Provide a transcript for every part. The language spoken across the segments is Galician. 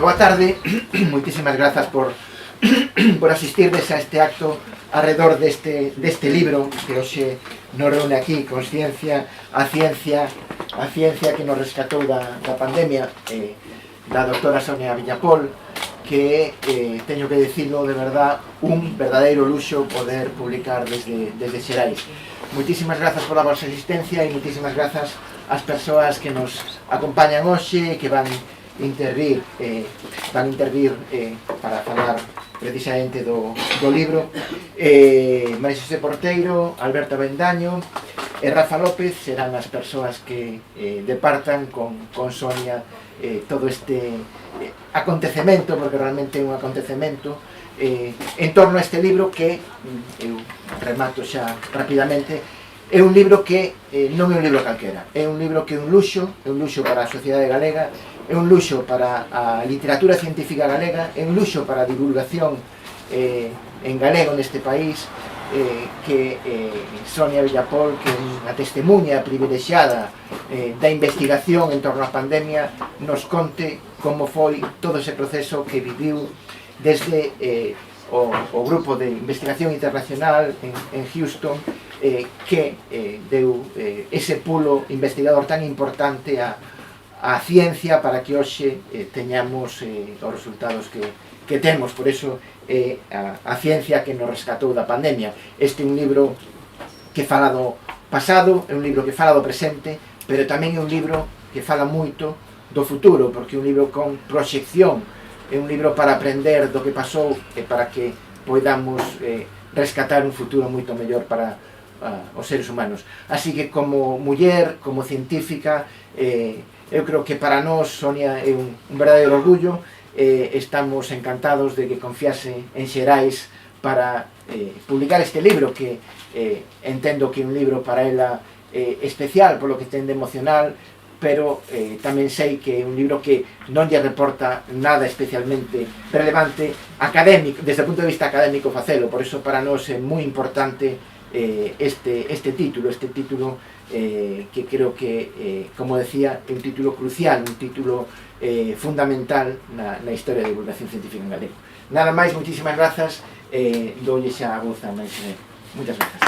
boa tarde, moitísimas grazas por asistirdes a este acto alrededor deste libro que hoxe nos reúne aquí, Consciencia, a ciencia que nos rescatou da pandemia, da doutora Sonia Villapol, que teño que dicirlo de verdad, un verdadeiro luxo poder publicar desde Xerais. Moitísimas grazas pola vosa asistencia e moitísimas grazas ás persoas que nos acompañan hoxe e que van intervir para falar precisamente do libro. María Xosé Porteiro, Alberto Avendaño e Rafa López serán as persoas que departan con Sonia todo este acontecemento, porque realmente é un acontecemento en torno a este libro que eu remato xa rapidamente. É un libro que non é un libro calquera, é un libro que é un luxo para a sociedade galega, é un luxo para a literatura científica galega, é un luxo para a divulgación en galego neste país, que Sonia Villapol, que é unha testemunha privilexiada da investigación en torno á pandemia, nos conte como foi todo ese proceso que viviu desde o grupo de investigación internacional en Houston, que deu ese pulo investigador tan importante a ciencia para que hoxe teñamos os resultados que temos. Por iso a ciencia que nos rescatou da pandemia. Este é un libro que fala do pasado, é un libro que fala do presente, pero tamén é un libro que fala moito do futuro, porque é un libro con proxección, é un libro para aprender do que pasou e para que podamos rescatar un futuro moito mellor para os seres humanos. Así que como muller, como científica, eu creo que para nós Sonia é un verdadeiro orgullo. Estamos encantados de que confiase en Xerais para publicar este libro, que entendo que é un libro para ela especial polo que ten de emocional, pero tamén sei que é un libro que non lle reporta nada especialmente relevante académico, desde o punto de vista académico facelo. Por iso para nós é moi importante este título que creo que, como decía, é un título crucial, un título fundamental na historia da divulgación científica en galego. Nada máis, moitísimas grazas, doulle xa a voz a máis. Moitas grazas.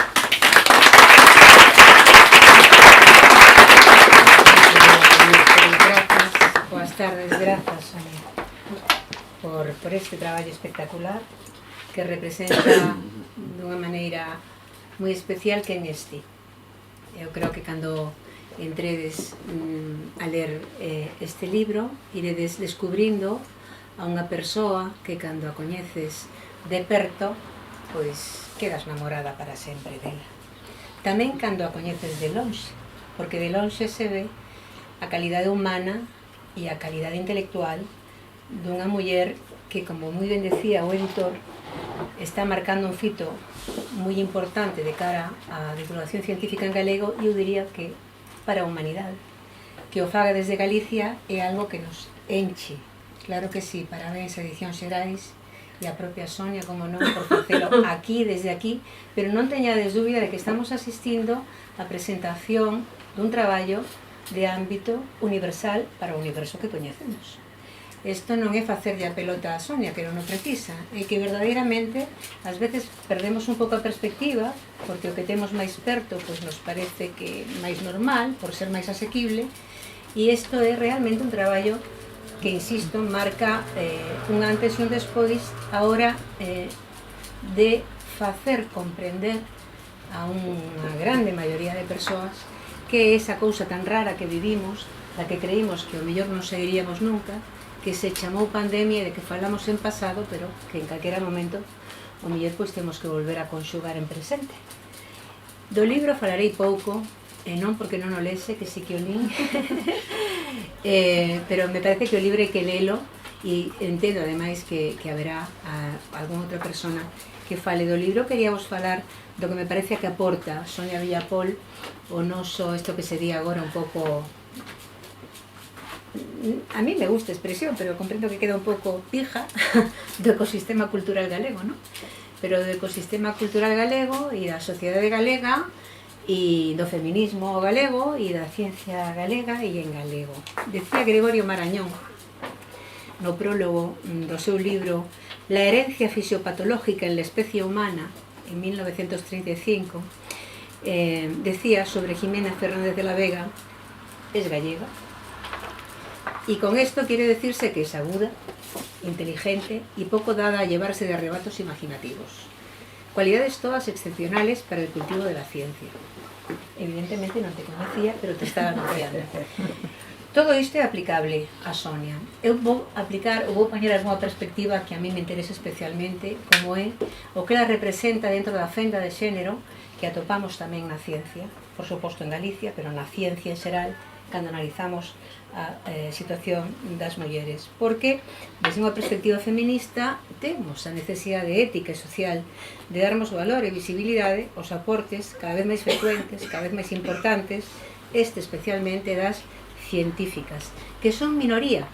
Boas tardes, grazas, Sonia, por este traballo espectacular que representa dunha maneira moi especial que en este. Eu creo que cando entredes a ler este libro, iredes descubrindo a unha persoa que cando a coñeces de perto, pois quedas namorada para sempre dela. Tamén cando a coñeces de lonxe, porque de lonxe se ve a calidade humana e a calidade intelectual dunha muller que, como moi ben decía o editor, está marcando un fito moi importante de cara á divulgación científica en galego, e eu diría que para a humanidade. Que o faga desde Galicia é algo que nos enche. Claro que sí, parabéns a Edición Xerais e a propia Sonia, como non, por facelo aquí, desde aquí, pero non teñades dúbida de que estamos asistindo á presentación dun traballo de ámbito universal para o universo que coñecemos. Isto non é facerlle a pelota a Sonia, que non o precisa, é que verdadeiramente ás veces perdemos un pouco a perspectiva, porque o que temos máis perto pois nos parece que máis normal, por ser máis asequible, e isto é realmente un traballo que, insisto, marca un antes e un despois a hora de facer comprender a unha grande maioría de persoas que é esa cousa tan rara que vivimos, da que creímos que o mellor non seguiríamos nunca, que se chamou pandemia e de que falamos en pasado, pero que en calquera momento o mellor pois temos que volver a conxugar en presente. Do libro falarei pouco, e non porque non o lese, que sí que o lín, pero me parece que o libro hai que lelo, e entendo ademais que haberá algunha outra persona que fale do libro. Queríamos falar do que me parece que aporta Sonia Villapol, o noso, isto que sería agora un pouco, a mí me gusta a expresión, pero comprendo que queda un pouco pija, do ecosistema cultural galego, non? Pero do ecosistema cultural galego e da sociedade galega e do feminismo galego e da ciencia galega e en galego. Decía Gregorio Marañón, no prólogo do seu libro La herencia fisiopatológica en la especie humana, en 1935, decía sobre Jimena Fernández de la Vega, es gallega, y con esto quiere decirse que es aguda, inteligente y poco dada a llevarse de arrebatos imaginativos. Cualidades todas excepcionales para el cultivo de la ciencia. Evidentemente non te conocía, pero te estaba anunciando. Todo isto é aplicable a Sonia. Eu vou poñer algunha perspectiva que a mí me interesa especialmente, como é o que ela representa dentro da fenda de xénero que atopamos tamén na ciencia, por suposto en Galicia, pero na ciencia en xeral, cando analizamos a situación das mulleres. Porque, desde unha perspectiva feminista, temos a necesidade ética e social de darmos valor e visibilidade aos aportes cada vez máis frecuentes, cada vez máis importantes, especialmente das científicas, que son minoría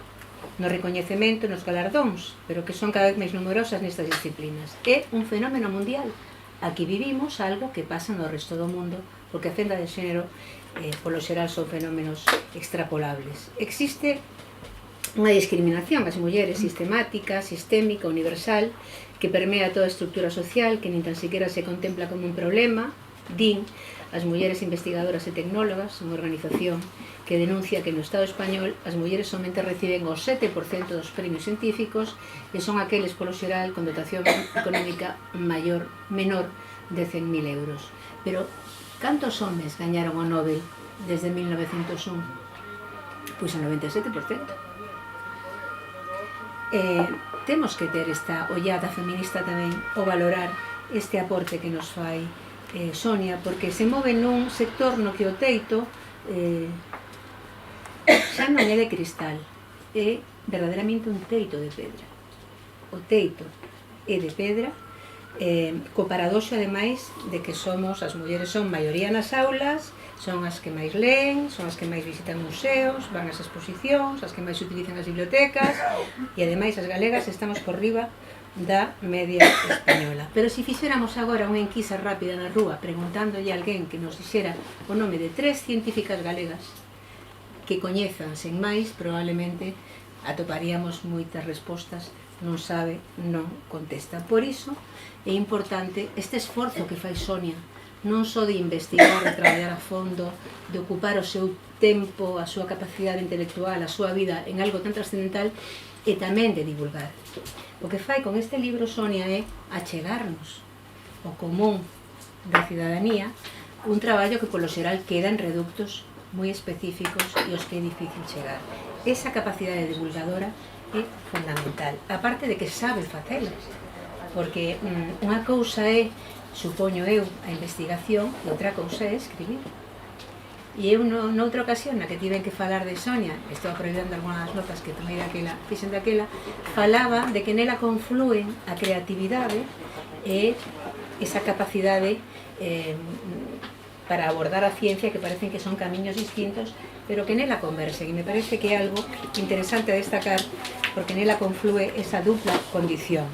no recoñecemento, nos galardóns, pero que son cada vez máis numerosas nestas disciplinas. É un fenómeno mundial. Aquí vivimos algo que pasa no resto do mundo, porque a fenda de xénero, polo xeral, son fenómenos extrapolables. Existe unha discriminación ás mulleres sistemática, sistémica, universal, que permea toda a estructura social, que nin tan siquiera se contempla como un problema, din as mulleres investigadoras e tecnólogas, unha organización que denuncia que no Estado español as mulleres somente reciben o 7% dos premios científicos e son aqueles polo xeral con dotación económica menor de 100.000 euros. Pero cantos homes gañaron o Nobel desde 1901? Pois o 97%. Temos que ter esta ollada feminista tamén o valorar este aporte que nos fai Sonia, porque se move nun sector no que o teito xa non é de cristal, é verdadeiramente un teito de pedra. O teito é de pedra, co paradoxo ademais de que somos, as mulleres son maioría nas aulas, son as que máis leen, son as que máis visitan museos, van ás exposicións, as que máis utilizan as bibliotecas, e ademais as galegas estamos por riba da media española. Pero se fixéramos agora unha enquisa rápida na rúa preguntándolle a alguén que nos dixera o nome de 3 científicas galegas que coñezan sen máis, probablemente atoparíamos moitas respostas, non sabe, non contesta. Por iso é importante este esforzo que fai Sonia, non só de investigar, de traballar a fondo, de ocupar o seu tempo, a súa capacidade intelectual, a súa vida en algo tan trascendental, e tamén de divulgar. O que fai con este libro Sonia é achegarnos ao común da cidadanía un traballo que polo xeral queda en reductos moi específicos e os que é difícil chegar. Esa capacidade divulgadora é fundamental, aparte de que sabe facelas, porque unha cousa é, supoño eu, a investigación e outra cousa é escribir. E eu noutra ocasión na que tiven que falar de Sonia, estou aproveitando algunhas notas que tomei daquela, fixen daquela, falaba de que nela conflúen a creatividade e esa capacidade para abordar a ciencia, que parecen que son camiños distintos, pero que nela conversen, e me parece que é algo interesante a destacar, porque nela conflúe esa dupla condición.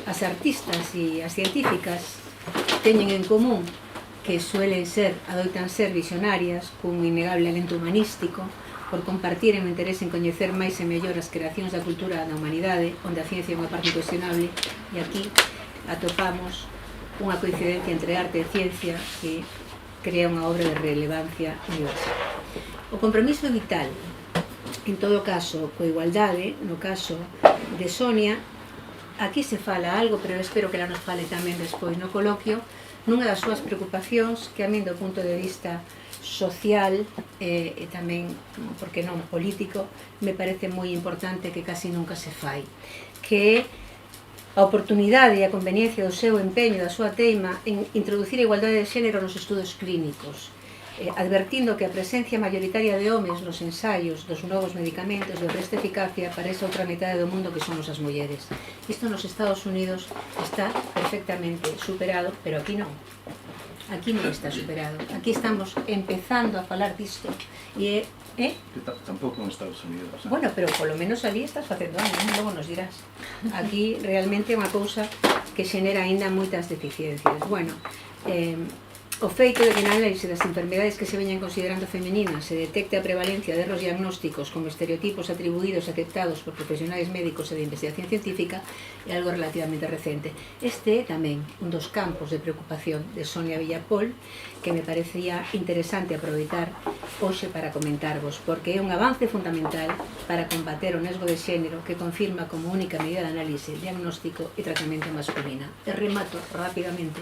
As artistas e as científicas teñen en común que adoitan ser visionarias, cun innegable alento humanístico, por compartir o interese en coñecer máis e mellor as creacións da cultura da humanidade, onde a ciencia é unha parte cuestionable, e aquí atopamos unha coincidencia entre arte e ciencia que crea unha obra de relevancia universal. O compromiso vital, en todo caso, coa igualdade, no caso de Sonia, aquí se fala algo, pero espero que ela nos fale tamén despois no coloquio, nunha das súas preocupacións que a min do punto de vista social e tamén, porque non político, me parece moi importante que casi nunca se fai, que é a oportunidade e a conveniencia do seu empeño, da súa teima en introducir a igualdade de xénero nos estudos clínicos, advertindo que a presencia mayoritaria de homes nos ensaios dos novos medicamentos de resta eficacia para esa outra metade do mundo que somos as mulleres. Isto nos Estados Unidos está perfectamente superado, pero aquí non. Aquí non está superado. Aquí estamos empezando a falar disto. E tampouco en Estados Unidos. Bueno, pero polo menos ali estás facendo algo, logo nos dirás. Aquí realmente é unha cousa que xenera aínda moitas deficiencias. Bueno, O feito de que na análise das enfermedades que se veñan considerando femeninas se detecte a prevalencia de erros diagnósticos como estereotipos atribuídos e aceptados por profesionais médicos e de investigación científica é algo relativamente recente. Este é tamén un dos campos de preocupación de Sonia Villapol que me parecía interesante aproveitar hoxe para comentarvos, porque é un avance fundamental para combater o nesgo de xénero que confirma como única medida de análise, diagnóstico e tratamento masculina. E remato rapidamente.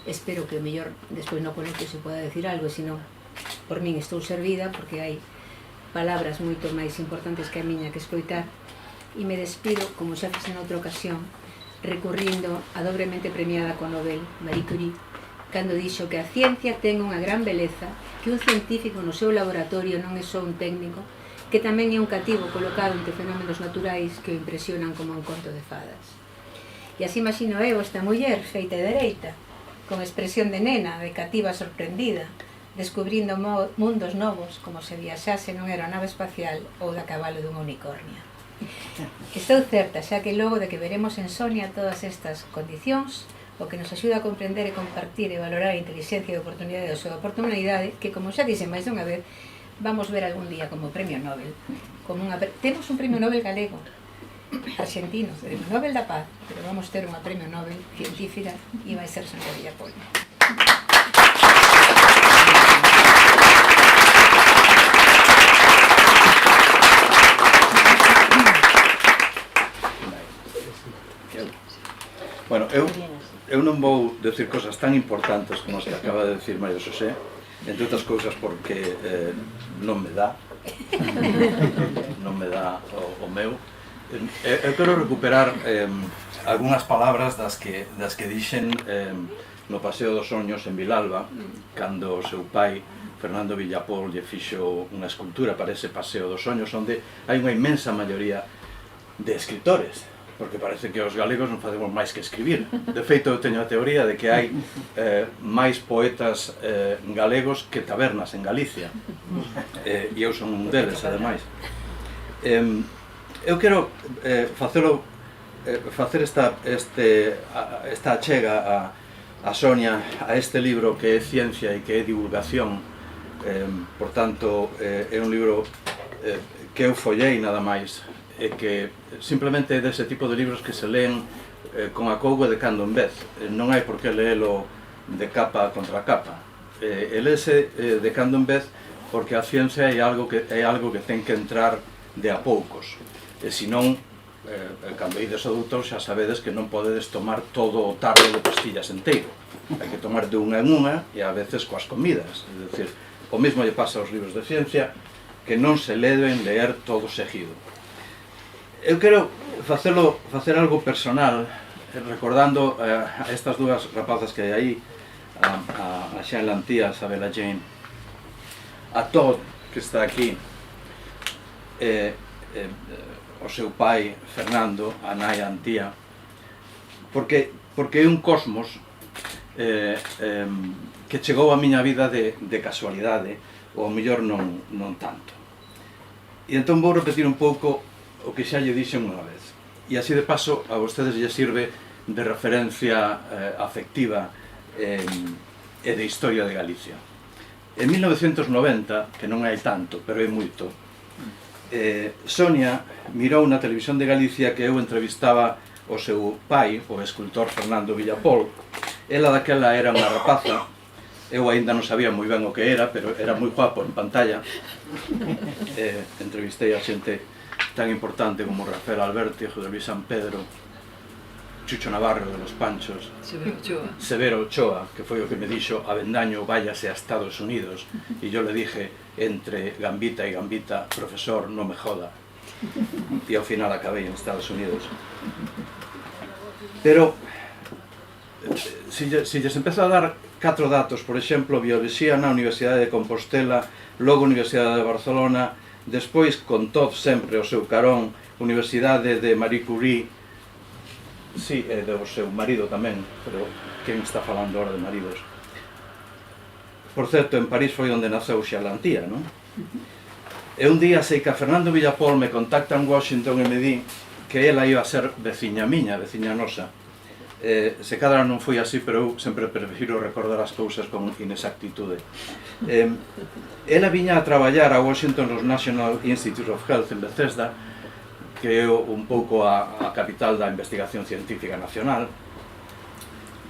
Espero que o mellor despois no colegio se poda decir algo, e senón por min estou servida porque hai palabras moito máis importantes que a miña que escoitar, e me despido, como xa fiz en outra ocasión, recurrindo a dobremente premiada co Nobel, Marie Curie, cando dixo que a ciencia ten unha gran beleza, que un científico no seu laboratorio non é só un técnico, que tamén é un cativo colocado entre fenómenos naturais que o impresionan como un conto de fadas. E así imagino eu esta muller feita e dereita, con expresión de nena, de cativa sorprendida, descubrindo mundos novos como se viaxase nunha aeronave espacial ou da cabalo dunha unicornia. Estou certa, xa que logo de que veremos en Sonia todas estas condicións, o que nos axuda a comprender e compartir e valorar a inteligencia e a oportunidade da súa oportunidade, que, como xa dixen máis dunha vez, vamos ver algún día como premio Nobel. Temos un premio Nobel galego, argentino, premio Nobel da Paz, pero vamos ter unha premio Nobel científica e vai ser Sonia Villapol. Bueno, eu non vou decir cosas tan importantes como as que acaba de decir María Xosé, entre outras cousas porque non me dá o meu. Eu quero recuperar algunhas palabras das que dixen no Paseo dos Soños en Vilalba, cando o seu pai, Fernando Villapol, lle fixo unha escultura para ese Paseo dos Soños, onde hai unha inmensa maioría de escritores, porque parece que os galegos non facemos máis que escribir. De feito, eu teño a teoría de que hai máis poetas galegos que tabernas en Galicia, e eu son un deles, ademais. Eu quero facer esta achega a Sonia a este libro que é ciencia e que é divulgación. Por tanto, é un libro que eu follei nada máis, e que simplemente é dese tipo de libros que se leen con acougo de cando en vez. Non hai por que leelo de capa contra capa. E léese de cando en vez porque a ciencia é algo que ten que entrar de a poucos. E senón, cando ides ao doutor xa sabedes que non podedes tomar todo o tarro de pastillas inteiro. Hai que tomar de unha en unha e a veces coas comidas. É dicir, o mesmo lle pasa aos libros de ciencia, que non se deben leer todo seguido. Eu quero facer algo personal, recordando a estas dúas rapazas que hai aí, a Xan Lantía, a Isabela Jane, a Todd, que está aquí, o seu pai, Fernando, a nai Antía, porque é un cosmos que chegou a miña vida de casualidade, ou ao mellor non tanto. E entón vou repetir un pouco o que xa lle dixen unha vez. E así de paso a vostedes lle sirve de referencia afectiva e de historia de Galicia. En 1990, que non hai tanto, pero é moito, Sonia mirou na televisión de Galicia que eu entrevistaba o seu pai, o escultor Fernando Villapol. Ela daquela era unha rapaza, eu aínda non sabía moi ben o que era, pero era moi guapo en pantalla. Entrevistei a xente tan importante como Rafael Alberti, José Luis San Pedro, Chucho Navarro de los Panchos, Severo Ochoa, que foi o que me dixo Avendaño váyase a Estados Unidos, e yo le dije entre gambita e gambita, profesor, no me joda, e ao final acabei en Estados Unidos. Pero si lles empezo a dar 4 datos, por exemplo, bioloxía na Universidade de Compostela, logo Universidade de Barcelona, despois con Todd sempre o seu carón, Universidade de Marie Curie, sí, e do seu marido tamén, pero quen está falando ahora de maridos? Por certo, en París foi onde naceu Xan Lantía, non? E un día sei que a Fernando Villapol me contacta en Washington e me di que ela iba a ser veciña miña, veciña nosa. se cadra non foi así, pero eu sempre prefiro recordar as cousas con inexactitude. Ela viña a traballar a Washington no National Institute of Health en Bethesda, que é un pouco a capital da investigación científica nacional.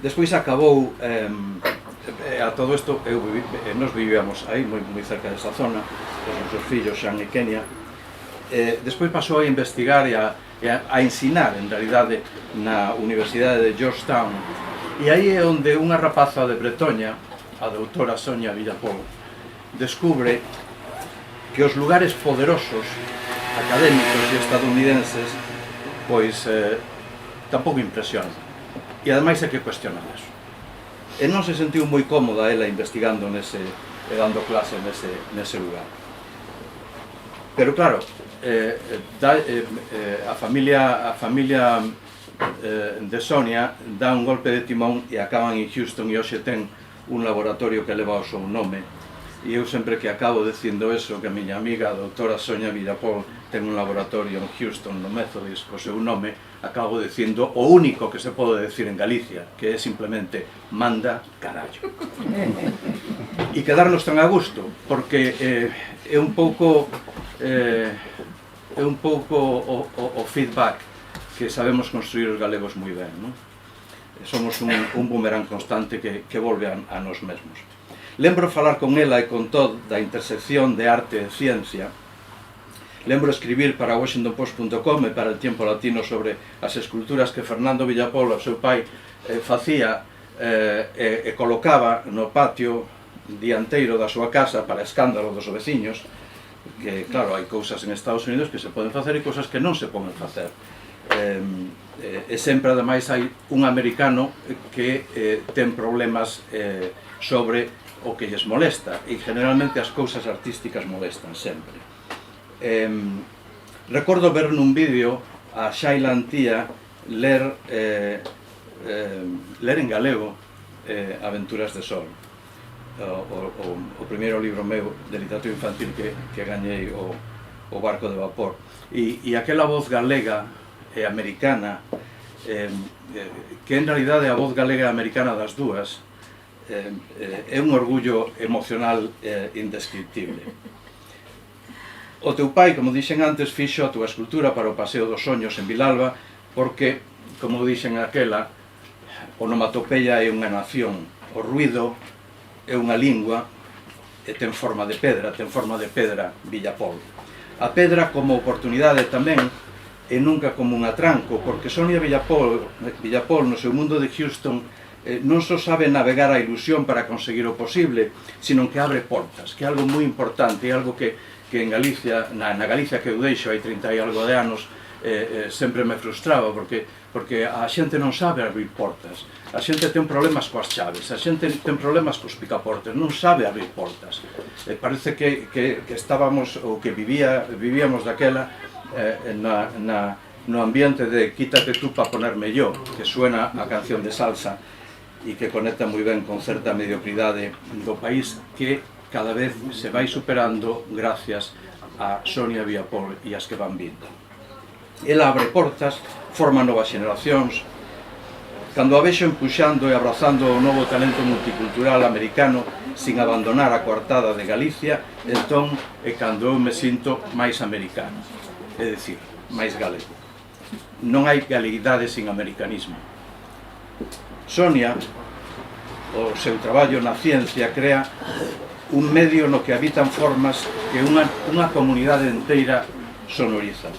Despois acabou, a todo isto, nos vivíamos aí, moi cerca desa zona, os nosos fillos, Xan e Kenia. Despois pasou a investigar e a ensinar, en realidade, na Universidade de Georgetown. E aí é onde unha rapaza de Bretoña, a doutora Sonia Villapol, descubre que os lugares poderosos, académicos e estadounidenses, pois tampouco impresionan. E ademais hai que cuestionar eso. E non se sentiu moi cómoda ela investigando e dando clase nese lugar. Pero claro, a familia de Sonia dá un golpe de timón e acaban en Houston e hoxe ten un laboratorio que leva o seu nome. E eu sempre que acabo dicindo eso, que a miña amiga, a doutora Sonia Villapol, ten un laboratorio en Houston, no Methodist, o seu nome, acabo dicindo o único que se pode decir en Galicia, que é simplemente manda carallo. E quedarnos tan a gusto, porque é un pouco o feedback que sabemos construir os galegos moi ben, non? Somos un boomerang constante que volve a nós mesmos. Lembro falar con ela e con Todd da intersección de arte e ciencia. Lembro escribir para washingtonpost.com e para El Tiempo Latino sobre as esculturas que Fernando Villapol, o seu pai, facía e colocaba no patio dianteiro da súa casa para escándalo dos veciños, que, claro, hai cousas en Estados Unidos que se poden facer e cousas que non se poden facer. E sempre, ademais, hai un americano que ten problemas sobre o que lles molesta, e generalmente as cousas artísticas molestan sempre. Recordo ver nun vídeo a Shaila Antía ler en galego Aventuras de Sol, o primeiro libro meu de literatura infantil que gañei, o Barco de Vapor, e aquela voz galega e americana, que en realidade a voz galega e americana das dúas, é un orgullo emocional indescriptible. O teu pai, como dixen antes, fixo a túa escultura para o Paseo dos Soños en Vilalba, porque, como dixen aquela, onomatopeia é unha nación, o ruido é unha lingua e ten forma de pedra Villapol. A pedra como oportunidade tamén, e nunca como un atranco, porque Sonia Villapol no seu mundo de Houston non só sabe navegar a ilusión para conseguir o posible, sino que abre portas, que é algo moi importante, é algo que en Galicia, na Galicia que eu deixo hai 30 e algo de anos, sempre me frustraba, porque a xente non sabe abrir portas, a xente ten problemas coas chaves, a xente ten problemas cos picaportes, non sabe abrir portas. Parece que estábamos, ou que vivíamos daquela no ambiente de quítate tú pa ponerme yo, que suena a canción de salsa e que conecta moi ben con certa mediocridade do país que cada vez se vai superando gracias a Sonia Villapol e as que van vindo. Ela abre portas, forma novas xeneracións. Cando a vexo empuxando e abrazando o novo talento multicultural americano sin abandonar a coartada de Galicia, entón é cando eu me sinto máis americano, é dicir, máis galego. Non hai galeguidade sin americanismo. Sonia, o seu traballo na ciencia, crea un medio no que habitan formas que unha comunidade inteira sonoriza.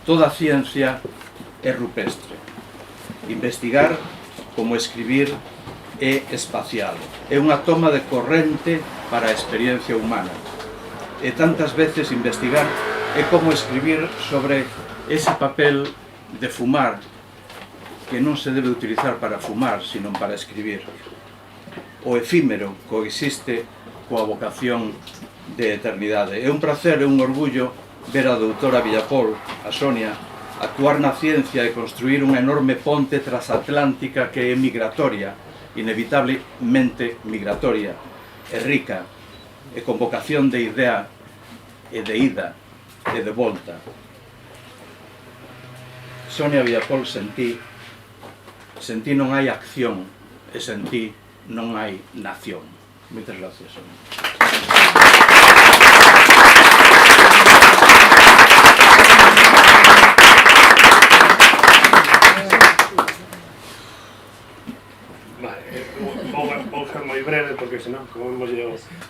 Toda a ciencia é rupestre. Investigar, como escribir, é espacial. É unha toma de corrente para a experiencia humana. E tantas veces investigar é como escribir sobre ese papel de fumar que non se debe utilizar para fumar, sino para escribir. O efímero coexiste coa vocación de eternidade. É un placer e un orgullo ver a doutora Villapol, a Sonia, actuar na ciencia e construir unha enorme ponte transatlántica que é migratoria, inevitablemente migratoria, é rica, e con vocación de idea e de ida e de volta. Sonia Villapol sentí sen ti non hai acción, e sen ti non hai nación. Moitas gracias, Sonia. Vou ser moi breve porque senón comemos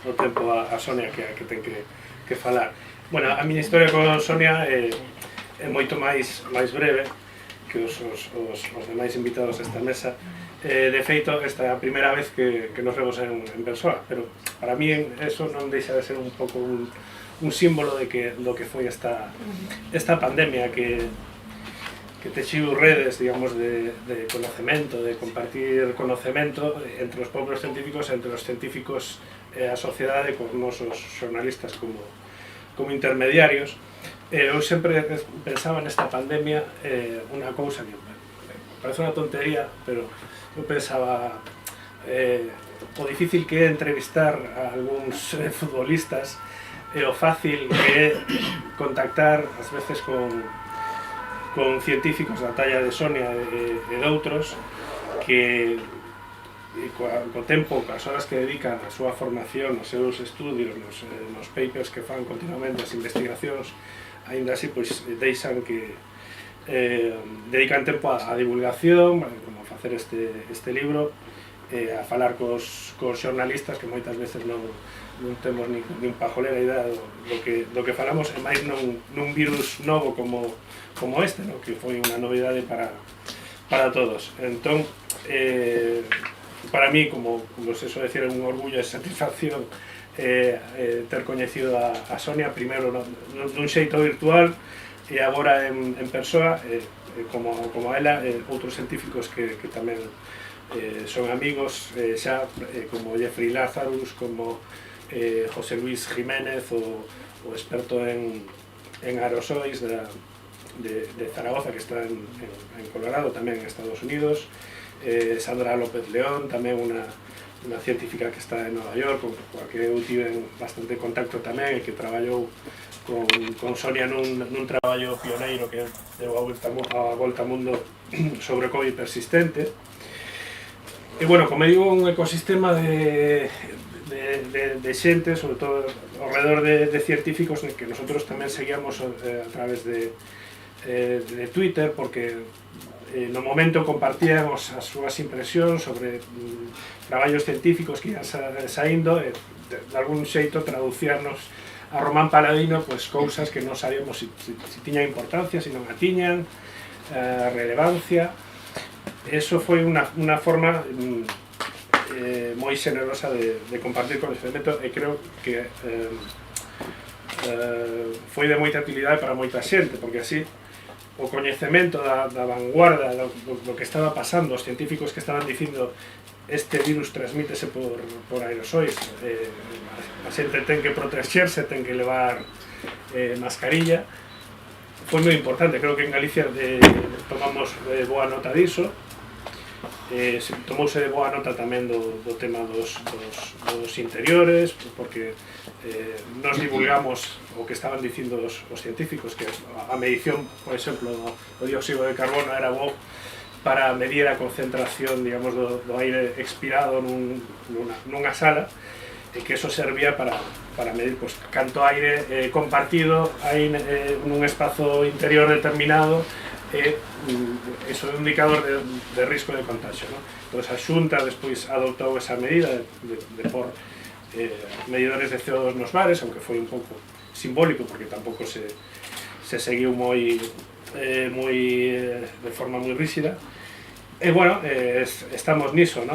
o tempo a Sonia que ten que falar. Bueno, a miña historia con Sonia é moito máis breve que os demais invitados a esta mesa. De feito, esta é a primeira vez que nos vemos en persoa, pero para mí eso non deixa de ser un pouco un símbolo do que foi esta pandemia que texiu redes, digamos, de conocemento, de compartir conocemento entre os propios científicos, entre os científicos e a sociedade, con nosos xornalistas como intermediarios. Eu sempre pensaba nesta pandemia unha cousa que parece unha tontería, pero eu pensaba o difícil que é entrevistar a algúns futbolistas e o fácil que é contactar ás veces con científicos da talla de Sonia e de outros que co tempo, as horas que dedican a súa formación, os seus estudios, nos papers que fan continuamente, as investigacións, aínda así, pois, deixan que dedican tempo a divulgación, como facer este libro, a falar cos xornalistas que moitas veces non temos nin pajolera idea do que falamos, e máis nun virus novo como este, que foi unha novidade para todos. Entón, para mí, como se suele decir, é un orgullo e satisfacción ter coñecido a Sonia, primeiro dun xeito virtual e agora en persoa, como ela, outros científicos que tamén son amigos xa, como Jeffrey Lazarus, como José Luis Jiménez, o experto en aerosois de Zaragoza, que está en Colorado, tamén en Estados Unidos, Sandra López León, tamén unha científica que está en Nova York, coa que eu tive bastante contacto tamén, e que traballou con Sonia nun traballo pioneiro que deu a volta ao mundo sobre o COVID persistente. E, bueno, como digo, un ecosistema de xente, sobre todo ao redor de científicos, que nosotros tamén seguíamos a través de Twitter, porque no momento compartíamos as súas impresións sobre traballos científicos que iban saindo, e de algún xeito traducíarnos a Román Paladino cousas que non sabíamos se tiñan importancia, se non a tiñan, relevancia. Eso foi unha forma moi xenerosa de compartir coñecemento, e creo que foi de moita utilidade para moita xente, porque así o coñecemento da vanguarda do que estaba pasando, os científicos que estaban dicindo este virus transmítese por aerosois, a xente ten que protexerse, ten que levar mascarilla, foi moi importante. Creo que en Galicia tomamos boa nota diso, tomouse boa nota tamén do tema dos interiores, porque nos divulgamos o que estaban dicindo os científicos, que a medición, por exemplo, do dióxido de carbono era bo para medir a concentración, digamos, do aire expirado nunha sala, e que eso servía para medir canto aire compartido hai nun espazo interior determinado, e iso é un indicador de risco de contagio. Entón, a Xunta despois adoptou esa medida de por medidores de CO2 nos bares, aunque foi un pouco simbólico, porque tampouco se seguiu de forma moi rígida. E, bueno, estamos niso,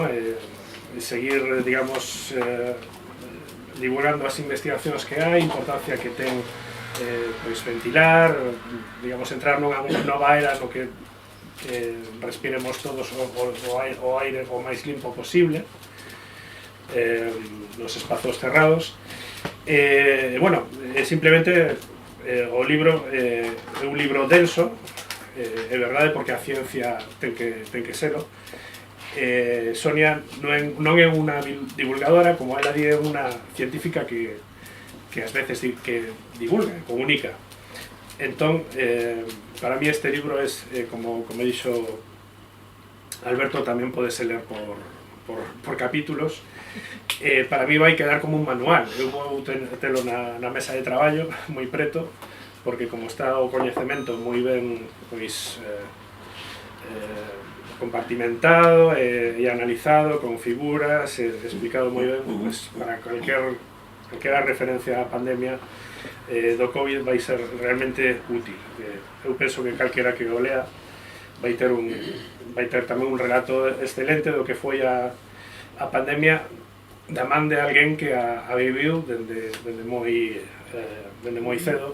seguir, digamos, divulgando as investigacións que hai, importancia que ten ventilar, digamos, entrar nunha nova era no que respiremos todos o aire o máis limpo posible nos espazos cerrados. Bueno, simplemente o libro é un libro denso, é verdade, porque a ciencia ten que serlo. Sonia non é unha divulgadora, como ela di, é unha científica que ás veces que divulga, comunica. Entón, para mí este libro é, como dixo Alberto tamén podese ler por capítulos. Para mí vai quedar como un manual. Eu vou telo na mesa de traballo moi preto, porque como está o coñecemento moi ben pois compartimentado e analizado con figuras, explicado moi ben, pois, para calquera referencia á pandemia do COVID vai ser realmente útil. Eu penso que calquera que o lea vai ter tamén un relato excelente do que foi a pandemia da man de alguén que a viviu dende moi cedo,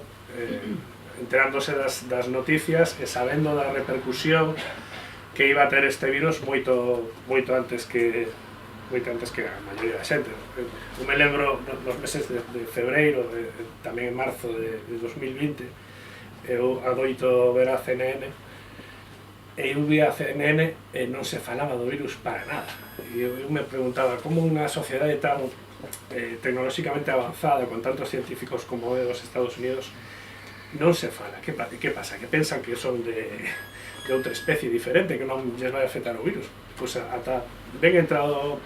enterándose das noticias e sabendo da repercusión que iba a ter este virus moito antes que a maioría da xente. Eu me lembro nos meses de febreiro, tamén en marzo de 2020, eu adoito ver a CNN, e eu vi a CNN e non se falaba do virus para nada. E eu me preguntaba como unha sociedade tan tecnolóxicamente avanzada, con tantos científicos como é dos Estados Unidos, non se fala. Que pasa? Que pensan que son de outra especie diferente, que non lles vai afectar o virus. Pois ata ben entrado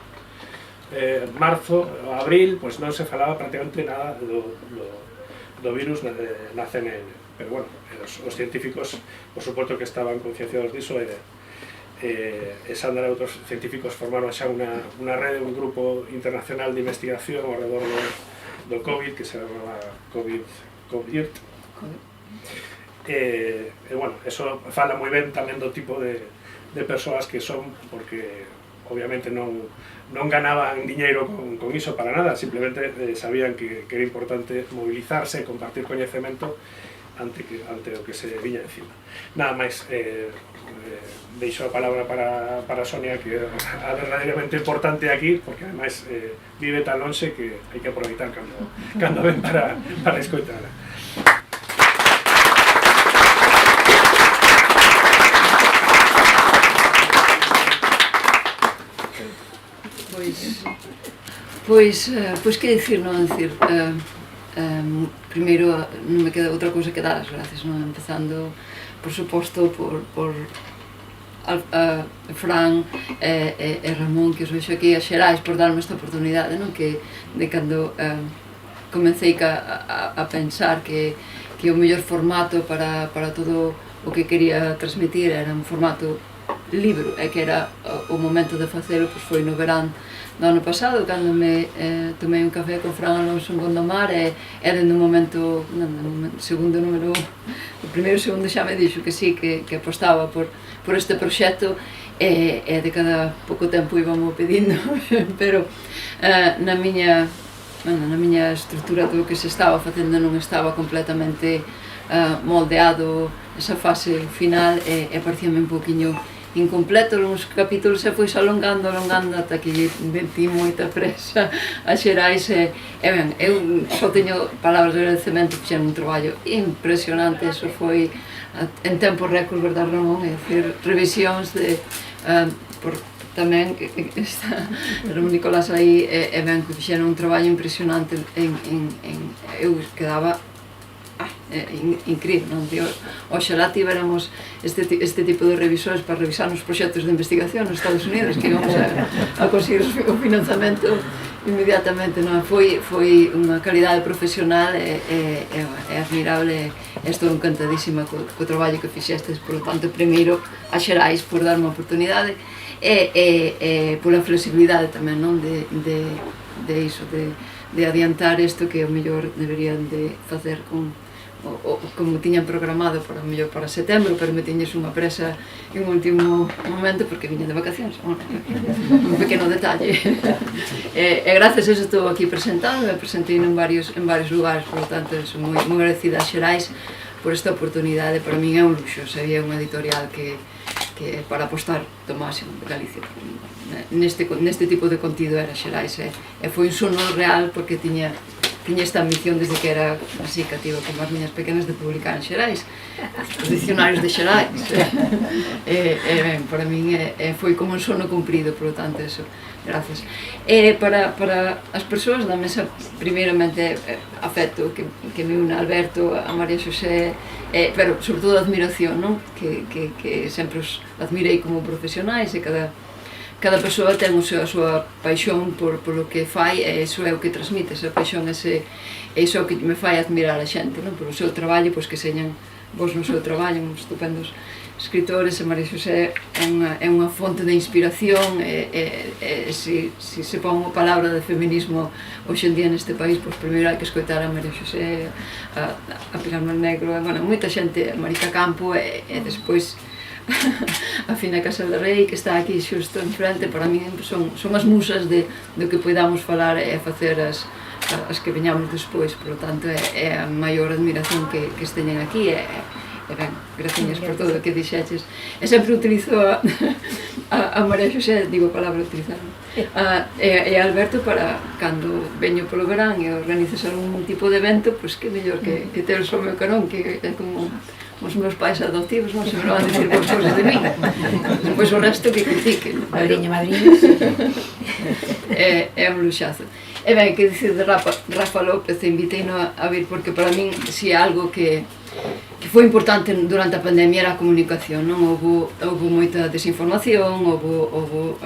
marzo, abril, pois non se falaba prácticamente nada do virus na CNN. Pero bueno, os científicos, por suposto que estaban concienciados diso, e Sandra e outros científicos formaron xa unha rede, un grupo internacional de investigación ao redor do COVID, que se chamaba COVID-IRT. E bueno, eso fala moi ben tamén do tipo de persoas que son, porque obviamente non ganaban diñeiro con iso para nada, simplemente sabían que era importante movilizarse e compartir coñecemento ante o que se viña encima. Nada máis, deixo a palabra para Sonia, que é a verdadeiramente importante aquí, porque ademais vive tan lonxe que hai que aproveitar cando ven para escoitar. Pois que dicir, non dicir, primeiro non me queda outra cousa que dar as gracias, non? Empezando, por suposto, por Fran e Ramón, que os vexo aquí a Xerais, por darme esta oportunidade, non? Que de cando comecei a pensar que o mellor formato para todo o que quería transmitir era un formato libro, e que era o momento de facelo, pois foi no verán do ano pasado, cando me tomei un café con Fran Alonso en Gondomar, e dende un momento, segundo número, o primeiro segundo xa me dixo que sí, que apostaba por este proxecto, e de cada pouco tempo íbamos pedindo, pero na miña estrutura do que se estaba facendo non estaba completamente moldeado esa fase final, e parecíame un poquinho incompleto, uns capítulos se foi alongando ata que metí moita presa a Xerais, e ben, eu só teño palabras de agradecemento, fixen un traballo impresionante, eso foi en tempo récord, verdad, Ramón? É dicir, revisións de por tamén está Ramón Nicolás aí, e ben, que fixeron un traballo impresionante eu quedaba incrível, non? Oxalá tiveramos este tipo de revisores para revisar os proxectos de investigación nos Estados Unidos, que íbamos a conseguir o financiamento inmediatamente, non? Foi unha calidade profesional e admirable, e estou encantadísima co traballo que fixestes, por lo tanto, primeiro a Xerais por darme a oportunidade e pola flexibilidade tamén, non? De iso, de adiantar isto que o mellor deberían de facer como tiñan programado para setembro, pero me tiñes unha presa en último momento porque viña de vacacións, un pequeno detalle. E gracias a eso estou aquí presentado, me presentei en varios lugares, por lo tanto, sou moi agradecida a Xerais por esta oportunidade. Para min é un luxo, sería unha editorial que para apostar do máximo de Galicia. Neste tipo de contido era Xerais, e foi un sono real porque tiña tiña esta ambición desde que era así cativa como as miñas pequenas de publicar en Xerais, os dicionarios de Xerais. Ben, para min foi como un sono cumprido, por lo tanto, eso, grazas. Para as persoas da mesa, primeiramente, afecto que me une a Alberto, a María Xosé, pero, sobre todo, admiración, non? Que sempre os admirei como profesionais e cada persoa ten a súa paixón por lo que fai e iso é o que transmite, esa paixón, iso é o que me fai admirar a xente, non? Por o seu traballo, pois que señan vos no seu traballo, uns estupendos escritores, e María Xosé é unha fonte de inspiración, e se pon a palabra de feminismo hoxe en día neste país, pois primeiro hai que escoitar a María Xosé, a Pilar Negro, bueno, moita xente, a Marica Campo, e despois a Fina Casal de Rei, que está aquí xusto enfrente. Para mí son as musas do que podamos falar e facer as que veñamos despois, por lo tanto é a maior admiración que esteñen aquí, e ben, graciñas por todo o que dixeches. E sempre utilizo a María Xosé, digo a palabra utilizar, e a Alberto para cando veño polo verán e organizas algún tipo de evento, pois que mellor que teros ao meu carón, que é como os meus pais adoptivos, non se me van a dicir cousas de mí, pois o resto que critiquen. Madriña. É un luxazo. E ben, que dicir de Rafa López, inviteino a vir porque para min si é algo que foi importante durante a pandemia era a comunicación, non? Houve moita desinformación, houve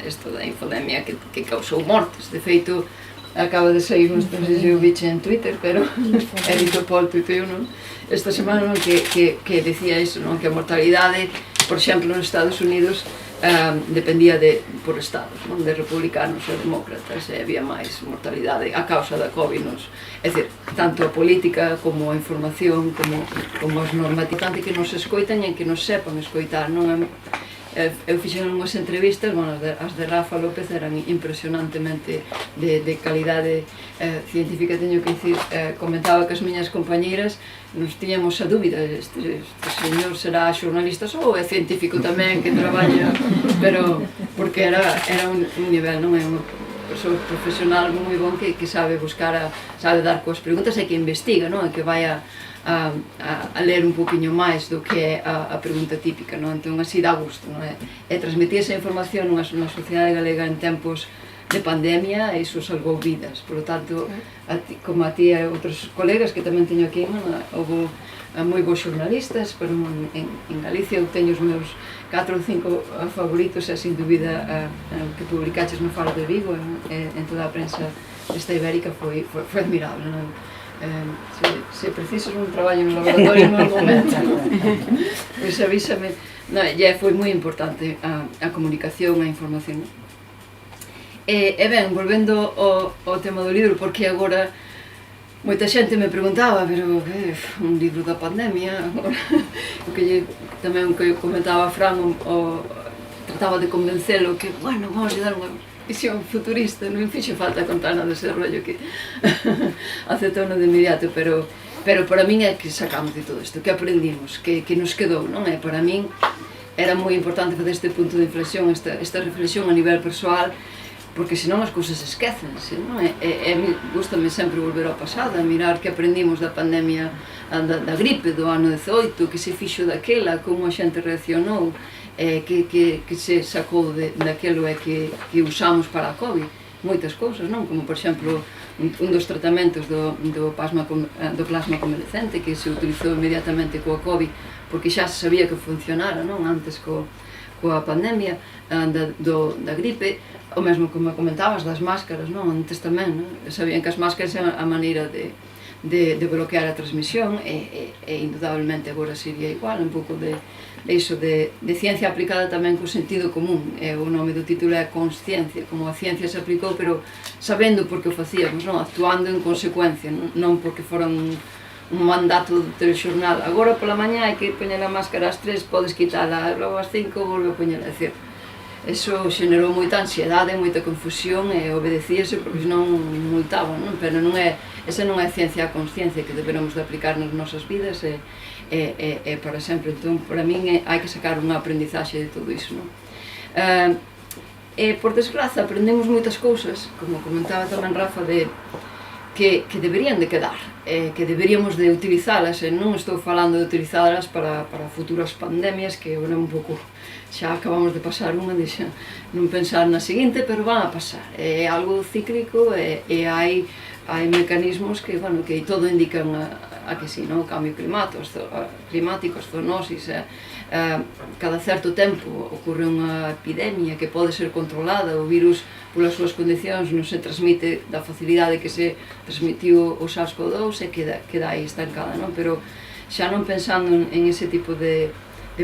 isto da infodemia que causou mortes. De feito, acaba de sair non sei se o biche en Twitter, pero Edito Paul tuiteu, non? Esta semana, non? Que decía iso, non? Que a mortalidade, por exemplo, nos Estados Unidos dependía por estados, non? De republicanos e demócratas, e había máis mortalidade a causa da COVID. É dicir, tanto a política como a información como as normativas que nos escoitan e que nos sepan escoitar, non? Eu fixen unhas entrevistas, bueno, as de Rafa López eran impresionantemente de calidade científica, teño que dicir, comentaba que as miñas compañeiras nos tiñamos a dúbida, este señor será xornalista ou é científico tamén que traballa, pero porque era un nivel, non é unha persoa profesional moi bon que sabe buscar, sabe dar coas preguntas e que investiga, non? E que vai a ler un poquinho máis do que é a pregunta típica, non? Entón, así dá gusto, non é? E transmitir esa información nunha sociedade galega en tempos de pandemia, iso salvou vidas. Por lo tanto, como a ti e outros colegas que tamén teño aquí, houve moi bons xornalistas, pero en Galicia eu teño os meus 4 ou 5 favoritos, e sin dúbida que publicaches no Faro de Vigo, en toda a prensa esta ibérica foi admirable, non? Se precisas un traballo no laboratorio no momento, pois avísame. Foi moi importante a comunicación, a información. E ben, volvendo ao tema do libro, porque agora moita xente me preguntaba, pero un libro da pandemia, o que tamén que comentaba Fran, trataba de convencelo que, bueno, vamos a dar unha visión futurista, non fixe falta contar nada dese rollo que aceptou de inmediato, pero para min é que sacamos de todo isto, que aprendimos, que nos quedou, non é? Para min era moi importante fazer este punto de inflexión, esta reflexión a nivel persoal, porque senón as cousas esquécense, non é? Gústame sempre volver ao pasado, a mirar que aprendimos da pandemia da gripe do ano 18, que se fixo daquela, como a xente reaccionou, que se sacou daquelo e que usamos para a COVID, moitas cousas, non? Como, por exemplo, un dos tratamentos do plasma convalescente que se utilizou inmediatamente coa COVID, porque xa se sabía que funcionara, non? Antes coa pandemia da gripe, o mesmo como comentabas das máscaras, non? Antes tamén, non? Sabían que as máscaras eran a maneira de bloquear a transmisión, e indudablemente agora sería igual, un pouco de ciencia aplicada tamén co sentido común. O nome do título é Consciencia, como a ciencia se aplicou, pero sabendo por que o facíamos, non? Actuando en consecuencia, non porque fora un mandato do telexornal. Agora pola mañá hai que poñer a máscara ás 3, podes quitala, logo ás 5 volve a poñer. É dicir, eso xenerou moita ansiedade, moita confusión, e obedecíase porque senón multaban, non? Pero esa non é ciencia a consciencia que deberemos de aplicar nas nosas vidas e para sempre. Entón, para min hai que sacar unha aprendizaxe de todo iso, non? E, por desgraza, aprendemos moitas cousas, como comentaba tamén Rafa, que deberían de quedar, que deberíamos de utilizalas, e non estou falando de utilizalas para futuras pandemias, que agora un pouco xa acabamos de pasar unha, deixa non pensar na seguinte, pero van a pasar, é algo cíclico e hai mecanismos que, bueno, que todo indican a que si, non? O cambio climático, as zoonosis, cada certo tempo ocorre unha epidemia que pode ser controlada, o virus polas súas condicións non se transmite da facilidade que se transmitiu o SARS-CoV-2 e queda aí estancada, non? Pero xa non pensando en ese tipo de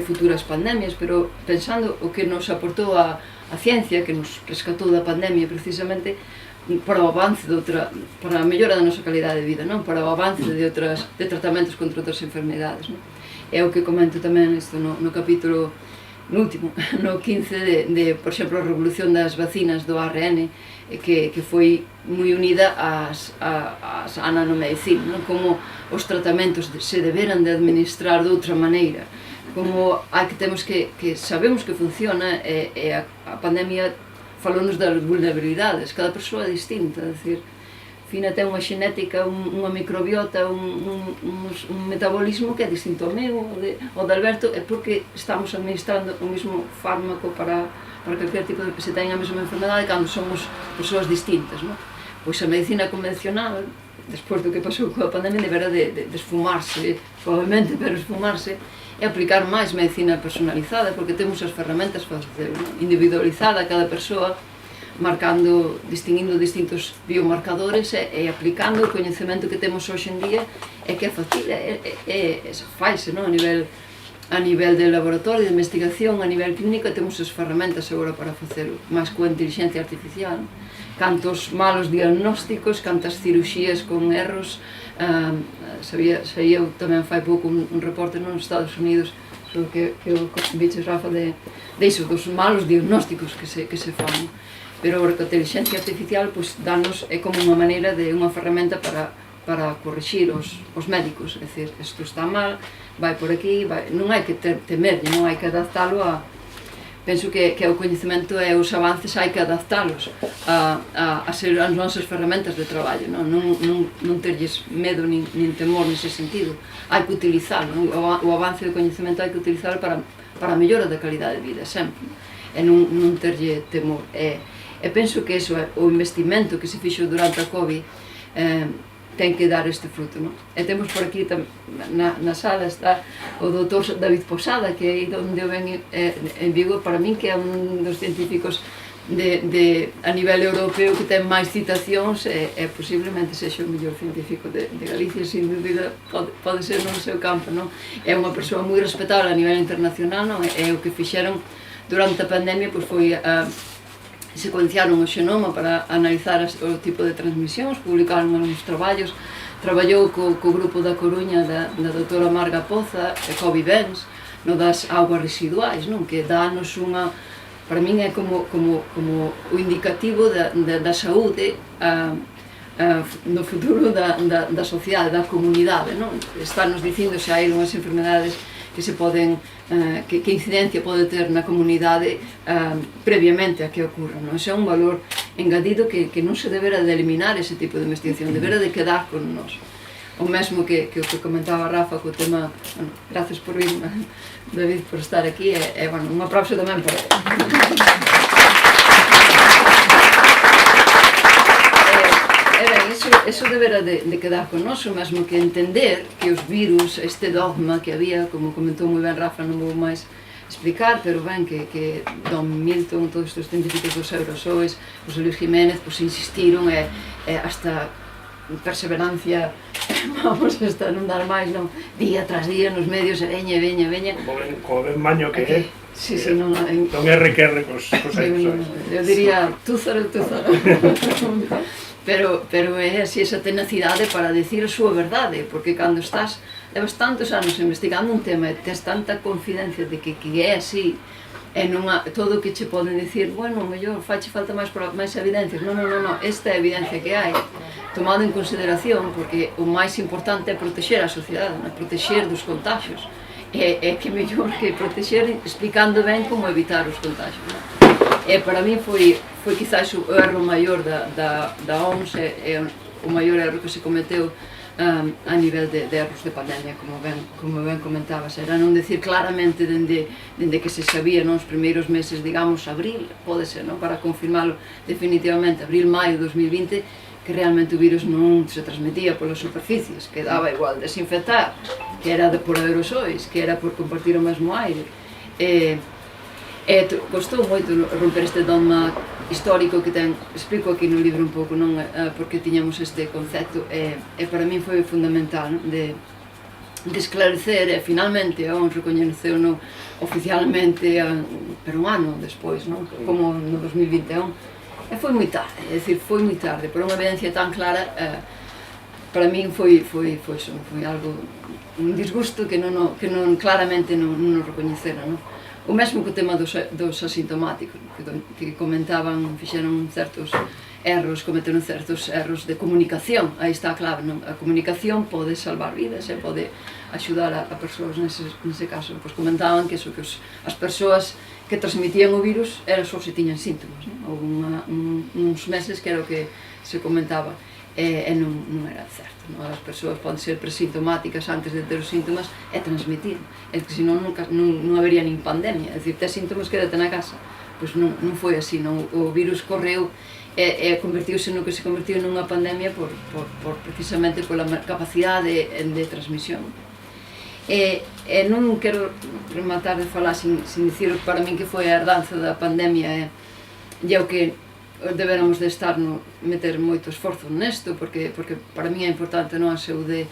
futuras pandemias, pero pensando o que nos aportou a ciencia, que nos rescatou da pandemia precisamente para o avance para a mellora da nosa calidade de vida, non? Para o avance de tratamentos contra outras enfermedades, non? É o que comento tamén isto no capítulo no último, no 15 por exemplo, a revolución das vacinas do ARN, que foi moi unida á nanomedicina, non? Como os tratamentos se deberan de administrar de outra maneira, como temos que sabemos que funciona, e a pandemia falou-nos das vulnerabilidades, cada persoa é distinta, é dicir, Fina ten unha xenética, unha microbiota, un metabolismo que é distinto ao meu, ao de Alberto, é porque estamos administrando o mesmo fármaco para calquer tipo de que se tenha a mesma enfermedade cando somos persoas distintas, non? Pois a medicina convencional, despois do que pasou coa pandemia, deberá de esfumarse, probablemente, pero esfumarse, e aplicar máis medicina personalizada, porque temos as ferramentas para facer, individualizada a cada persoa, distinguindo distintos biomarcadores e aplicando o coñecemento que temos hoxe en día, é que é fácil, faise, non? A nivel de laboratorio, de investigación, a nivel clínico, temos as ferramentas agora para facelo, máis coa inteligencia artificial, cantos malos diagnósticos, cantas cirurxías con erros. Saía tamén fai pouco un reporte nos Estados Unidos sobre que o biches, Rafa, de iso, dos malos diagnósticos que se fan. Pero a inteligencia artificial danos é como unha maneira de unha ferramenta para corrixir os médicos, é dicir, isto está mal, vai por aquí, non hai que temer, non hai que adaptalo a... Penso que o coñecemento e os avances hai que adaptalos a ser as nosas ferramentas de traballo, non terlles medo nin temor nese sentido, hai que utilizalo, o avance do coñecemento hai que utilizalo para a mellora da calidade de vida, sempre, e non terlle temor. E penso que o investimento que se fixo durante a COVID ten que dar este fruto, non? E temos por aquí, na sala, está o doutor David Posada, que é onde eu ven en Vigo, para min que é un dos científicos a nivel europeo que ten máis citacións e posiblemente sexa o mellor científico de Galicia, sin dúbida, pode ser no seu campo, non? É unha persoa moi respetable a nivel internacional, non? E o que fixeron durante a pandemia foi secuenciaron o xenoma para analizar o tipo de transmisións, publicaron uns traballos, traballou co grupo da Coruña da doutora Marga Poza e Covivens, no das augas residuais, non? Que dános unha, para min é como o indicativo da saúde no futuro da sociedade, da comunidade, non? Está nos dicindo se hai unhas enfermedades que se poden, que incidencia pode ter na comunidade previamente a que ocurra, non? Ese é un valor engadido que non se debera de eliminar ese tipo de investigación, debera de quedar con nós. O mesmo que o que comentaba Rafa co tema, gracias por vir, David, por estar aquí, e un aplauso tamén para ele. Eso debera de quedar con nós, o mesmo que entender que os virus, este dogma que había, como comentou moi ben Rafa, non vou máis explicar, pero ben que Don Milton, todos estes científicos dos aerosois, os Luis Jiménez, insistiron e hasta perseverancia, vamos, hasta non dar máis, non, día tras día nos medios, veña. Como ben maño que é. Sí, non R que R cos aerosois. Eu diría, túzaro. Pero é así esa tenacidade para dicir a súa verdade, porque cando levas tantos anos investigando un tema e tes tanta confidencia de que é así, e todo o que che poden dicir, bueno, mellor faiche falta máis evidencias, non, esta é a evidencia que hai, tomado en consideración, porque o máis importante é proteger a sociedade, proteger dos contagios, e que mellor que proteger explicando ben como evitar os contagios. E para mí foi quizás o erro maior da OMS, o maior erro que se cometeu a nivel de erros de pandemia, como ben comentabas, era non decir claramente dende que se sabía nos primeiros meses, digamos, abril, pode ser, non? Para confirmarlo definitivamente, abril-maio 2020, que realmente o virus non se transmitía polas superficies, que daba igual desinfectar, que era por aerosois, que era por compartir o mesmo aire. Costou moito romper este dogma histórico que explico aquí no libro un pouco, non? Porque tiñamos este concepto, e para min foi fundamental, non? De esclarecer, e finalmente a ONU recoñeceu oficialmente, pero un ano despois, non? Como no 2021, e foi moi tarde, é dicir, foi moi tarde, por unha evidencia tan clara, para min foi algo, un disgusto que claramente non recoñecera, non? O mesmo que o tema dos asintomáticos, que comentaban, fixeron cometeron certos erros de comunicación, aí está a clave, non? A comunicación pode salvar vidas e pode axudar a persoas nese caso. Pois comentaban que as persoas que transmitían o virus era só se tiñan síntomas, non? Houve uns meses que era o que se comentaba, e non era certo, non? As persoas poden ser presintomáticas antes de ter os síntomas e transmitir, é que senón non habería nin pandemia, é dicir, ter síntomas quédate na casa, pois non foi así, non? O virus correu e convertiuse no que se convertiu nunha pandemia precisamente pola capacidade de transmisión. E non quero rematar de falar sin dicir para min que foi a herdanza da pandemia e o que deberamos de meter moito esforzo nesto, porque para min é importante a saúde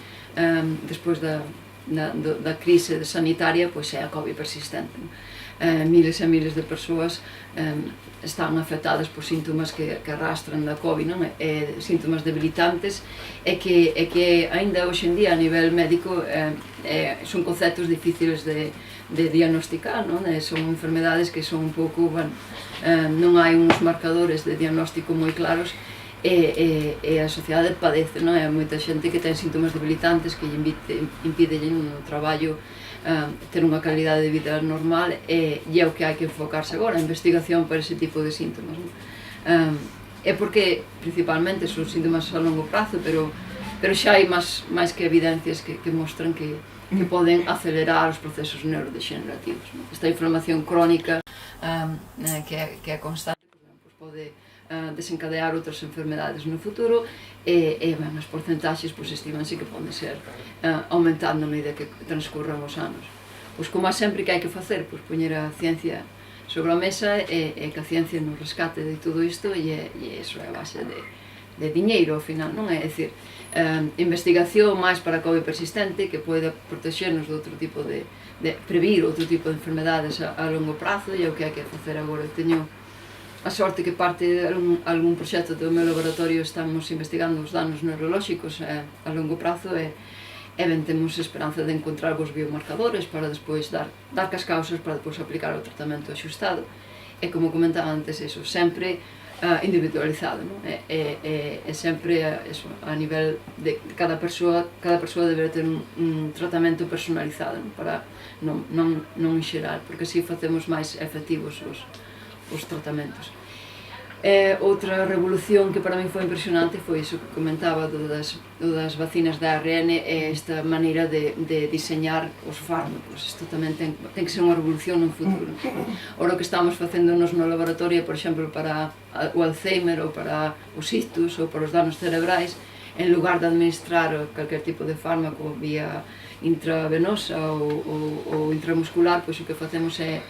despois da crise sanitaria, pois é a COVID persistente. Miles e miles de persoas están afectadas por síntomas que arrastran da COVID, non? Síntomas debilitantes e que aínda hoxe en día a nivel médico son conceptos difíciles de diagnosticar, non? Son enfermedades que son un pouco, non hai uns marcadores de diagnóstico moi claros e a sociedade padece, non? Hai moita xente que ten síntomas debilitantes que impiden no traballo ter unha calidade de vida normal e é o que hai que enfocarse agora, a investigación para ese tipo de síntomas, non? É porque principalmente son síntomas a longo prazo, pero xa hai máis que evidencias que mostran que poden acelerar os procesos neurodegenerativos, non? Esta inflamación crónica que é constante pode desencadear outras enfermedades no futuro e as porcentaxes estimanse que poden ser aumentando a medida que transcurran os anos. Pois como sempre que hai que facer, poñer a ciencia sobre a mesa e que a ciencia nos rescate de todo isto e iso é a base de diñeiro ao final, non? É dicir, investigación máis para a COVID persistente que pode protexernos de outro tipo de previr outro tipo de enfermedades a longo prazo e é o que hai que facer agora. Eu teño a sorte que parte de algún proxecto do meu laboratorio estamos investigando os danos neurolóxicos a longo prazo e ben temos esperanza de encontrar os biomarcadores para despois dar cas causas para despois aplicar o tratamento axustado e como comentaba antes, eso, sempre individualizado, non? E sempre a nivel de cada persoa debe ter un tratamento personalizado, non? Para non enxerar, porque así facemos máis efectivos os tratamentos. Outra revolución que para mí foi impresionante foi iso que comentaba das vacinas de ARN e esta maneira de diseñar os fármacos. Isto tamén ten que ser unha revolución no futuro. Ora o que estamos facendo no laboratorio, por exemplo, para o Alzheimer ou para os ictus ou para os danos cerebrais, en lugar de administrar calquer tipo de fármaco vía intravenosa ou intramuscular, pois o que facemos é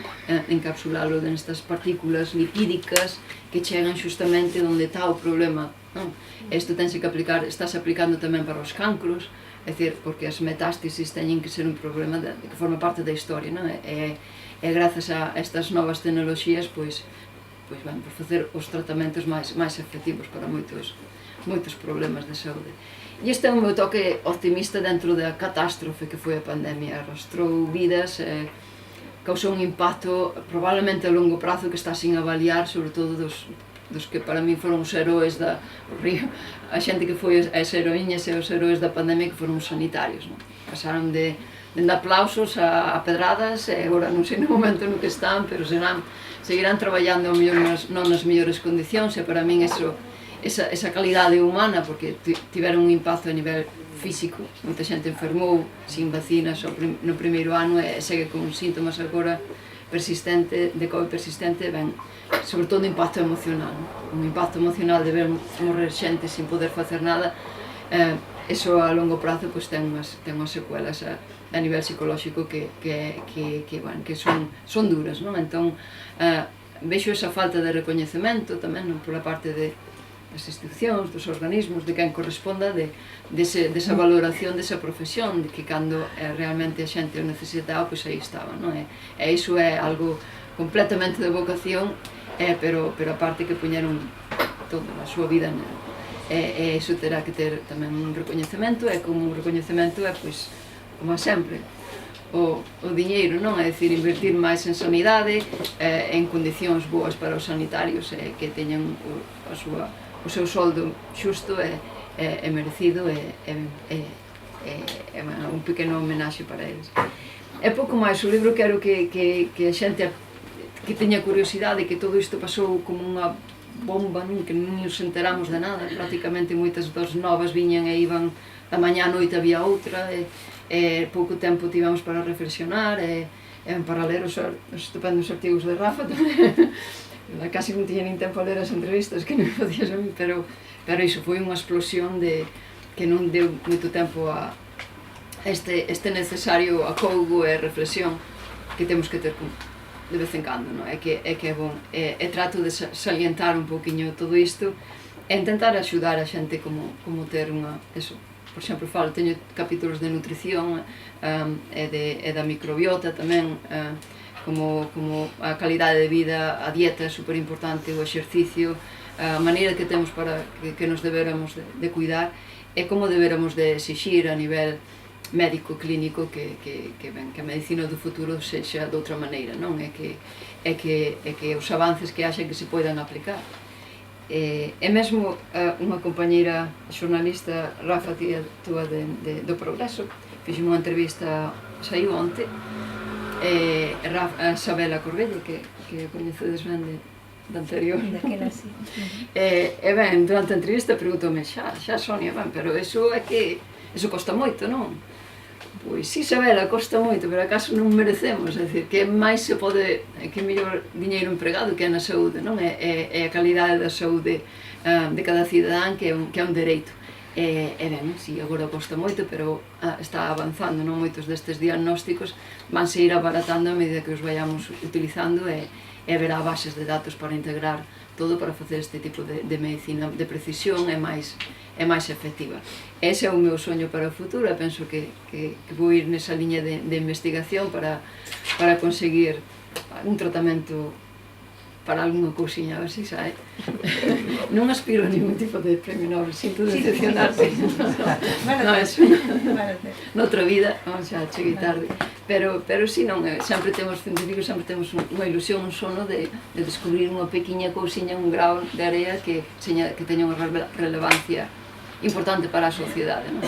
encapsulalo nestas partículas lipídicas que chegan xustamente onde está o problema, non? Isto tense que aplicar, estáse aplicando tamén para os cancros, é dicir, porque as metástasis teñen que ser un problema que forma parte da historia, non? E grazas a estas novas tecnoloxías, pois van por facer os tratamentos máis efectivos para moitos problemas de saúde. E este é o meu toque optimista dentro da catástrofe que foi a pandemia. Arrastrou vidas, causou un impacto probablemente a longo prazo que está sin avaliar, sobre todo dos que para mí foron os heróis a xente que foi as heroíñas e os heróis da pandemia que foron os sanitarios, non? Pasaron de aplausos a pedradas e agora non sei no momento no que están, pero seguirán traballando non nas mellores condicións e para min iso esa calidade humana, porque tiveron un impacto a nivel físico, moita xente enfermou sin vacinas no primeiro ano e segue con síntomas agora persistente, de COVID persistente, ben, sobre todo un impacto emocional, un impacto emocional de ver morrer xente sin poder facer nada, eso a longo prazo pues, ten unhas secuelas a nivel psicolóxico que son duras, non? Entón, vexo esa falta de recoñecemento tamén pola parte das institucións, dos organismos, de quen corresponda desa valoración desa profesión, de que cando realmente a xente o necesitaba, pois aí estaba, non? E iso é algo completamente de vocación, pero a parte que poñeron toda a súa vida nela. E iso terá que ter tamén un recoñecemento, e como un recoñecemento é, pois, como sempre, o diñeiro, non? É dicir, invertir máis en sanidade, en condicións boas para os sanitarios, que teñan o seu soldo xusto e merecido, é un pequeno homenaxe para eles. É pouco máis, o libro quero que a xente que teña curiosidade, que todo isto pasou como unha bomba, que non nos enteramos de nada, prácticamente moitas das novas viñan e iban a mañá a noite había outra, pouco tempo tivemos para reflexionar, en paralelo os estupendos artigos de Rafa tamén. Casi non tiña nin tempo a ler as entrevistas que non facías a mí, pero iso foi unha explosión que non deu moito tempo a este necesario acougo e reflexión que temos que ter de vez en cando, non? É que é bon. E trato de salientar un poquinho todo isto e intentar axudar a xente como ter unha... Eso, por exemplo, teño capítulos de nutrición e da microbiota tamén, como a calidade de vida, a dieta é super importante, o exercicio, a maneira que temos para que nos deberamos de cuidar e como deberamos de exixir a nivel médico, clínico, que a medicina do futuro sexa de outra maneira, non? É que os avances que haxa que se poidan aplicar. E mesmo unha compañeira xornalista, Rafa, tía túa do Progreso, fixe unha entrevista, saiu onte, a Sabela Corbelle, que coñecedes ben da anterior. Daquela, sí. E ben, durante a entrevista preguntoume, xa Sonia, ben, pero iso é que iso costa moito, non? Pois si, Sabela, costa moito, pero acaso non merecemos, é dicir, que máis se pode, que mellor diñeiro empregado que é na saúde, non? É a calidade da saúde de cada cidadán que é un dereito. E ben, si, agora costa moito, pero está avanzando, non? Moitos destes diagnósticos vanse ir abaratando a medida que os vayamos utilizando e haberá bases de datos para integrar todo para facer este tipo de medicina de precisión e máis efectiva. Ese é o meu soño para o futuro e penso que vou ir nesa liña de investigación para conseguir un tratamento para alguna cousiña, a ver se sae. Non aspiro a ningún tipo de premio Nobel, sinto decepcionarte. Non, é noutra vida, xa cheguei tarde. Pero si non, sempre temos científicos, sempre temos unha ilusión, un sono de descubrir unha pequena cousiña, un grao de area que teña unha relevancia importante para a sociedade, non?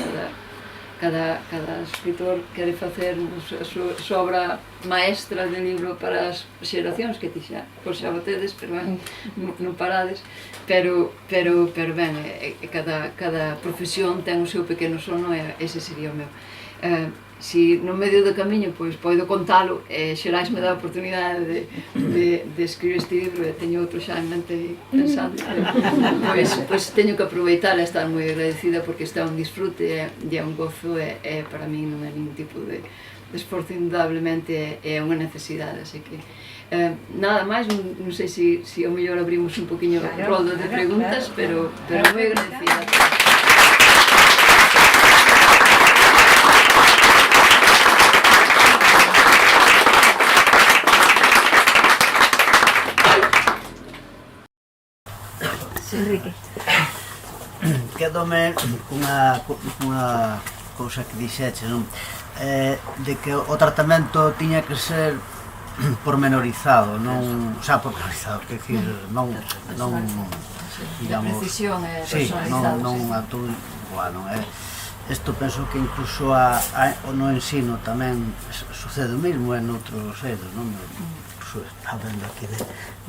Cada escritor quere facer a súa obra maestra de libro para as xeracións que ti xa botedes, pero non parades, pero ben, cada profesión ten o seu pequeno sono e ese sería o meu. Si no medio do camiño podo contalo e Xerais me dá a oportunidade de escribir este libro e teño outro xa en mente pensando, pois teño que aproveitar e estar moi agradecida porque está un disfrute e é un gozo e para mí non é ningún tipo de esforzo, indudablemente é unha necesidade, así que nada máis, non sei se ao mellor abrimos un poquinho o roldo de preguntas, pero moi agradecida. Enrique. Quedome cunha cousa que dixeche, non? De que o tratamento tiña que ser pormenorizado, non, pormenorizado, quer dicir, non, digamos, precisión e personalizado. Non a todo igual, non é? Isto penso que incluso no ensino tamén sucede o mesmo en outros eidos, non? incluso está vendo aquí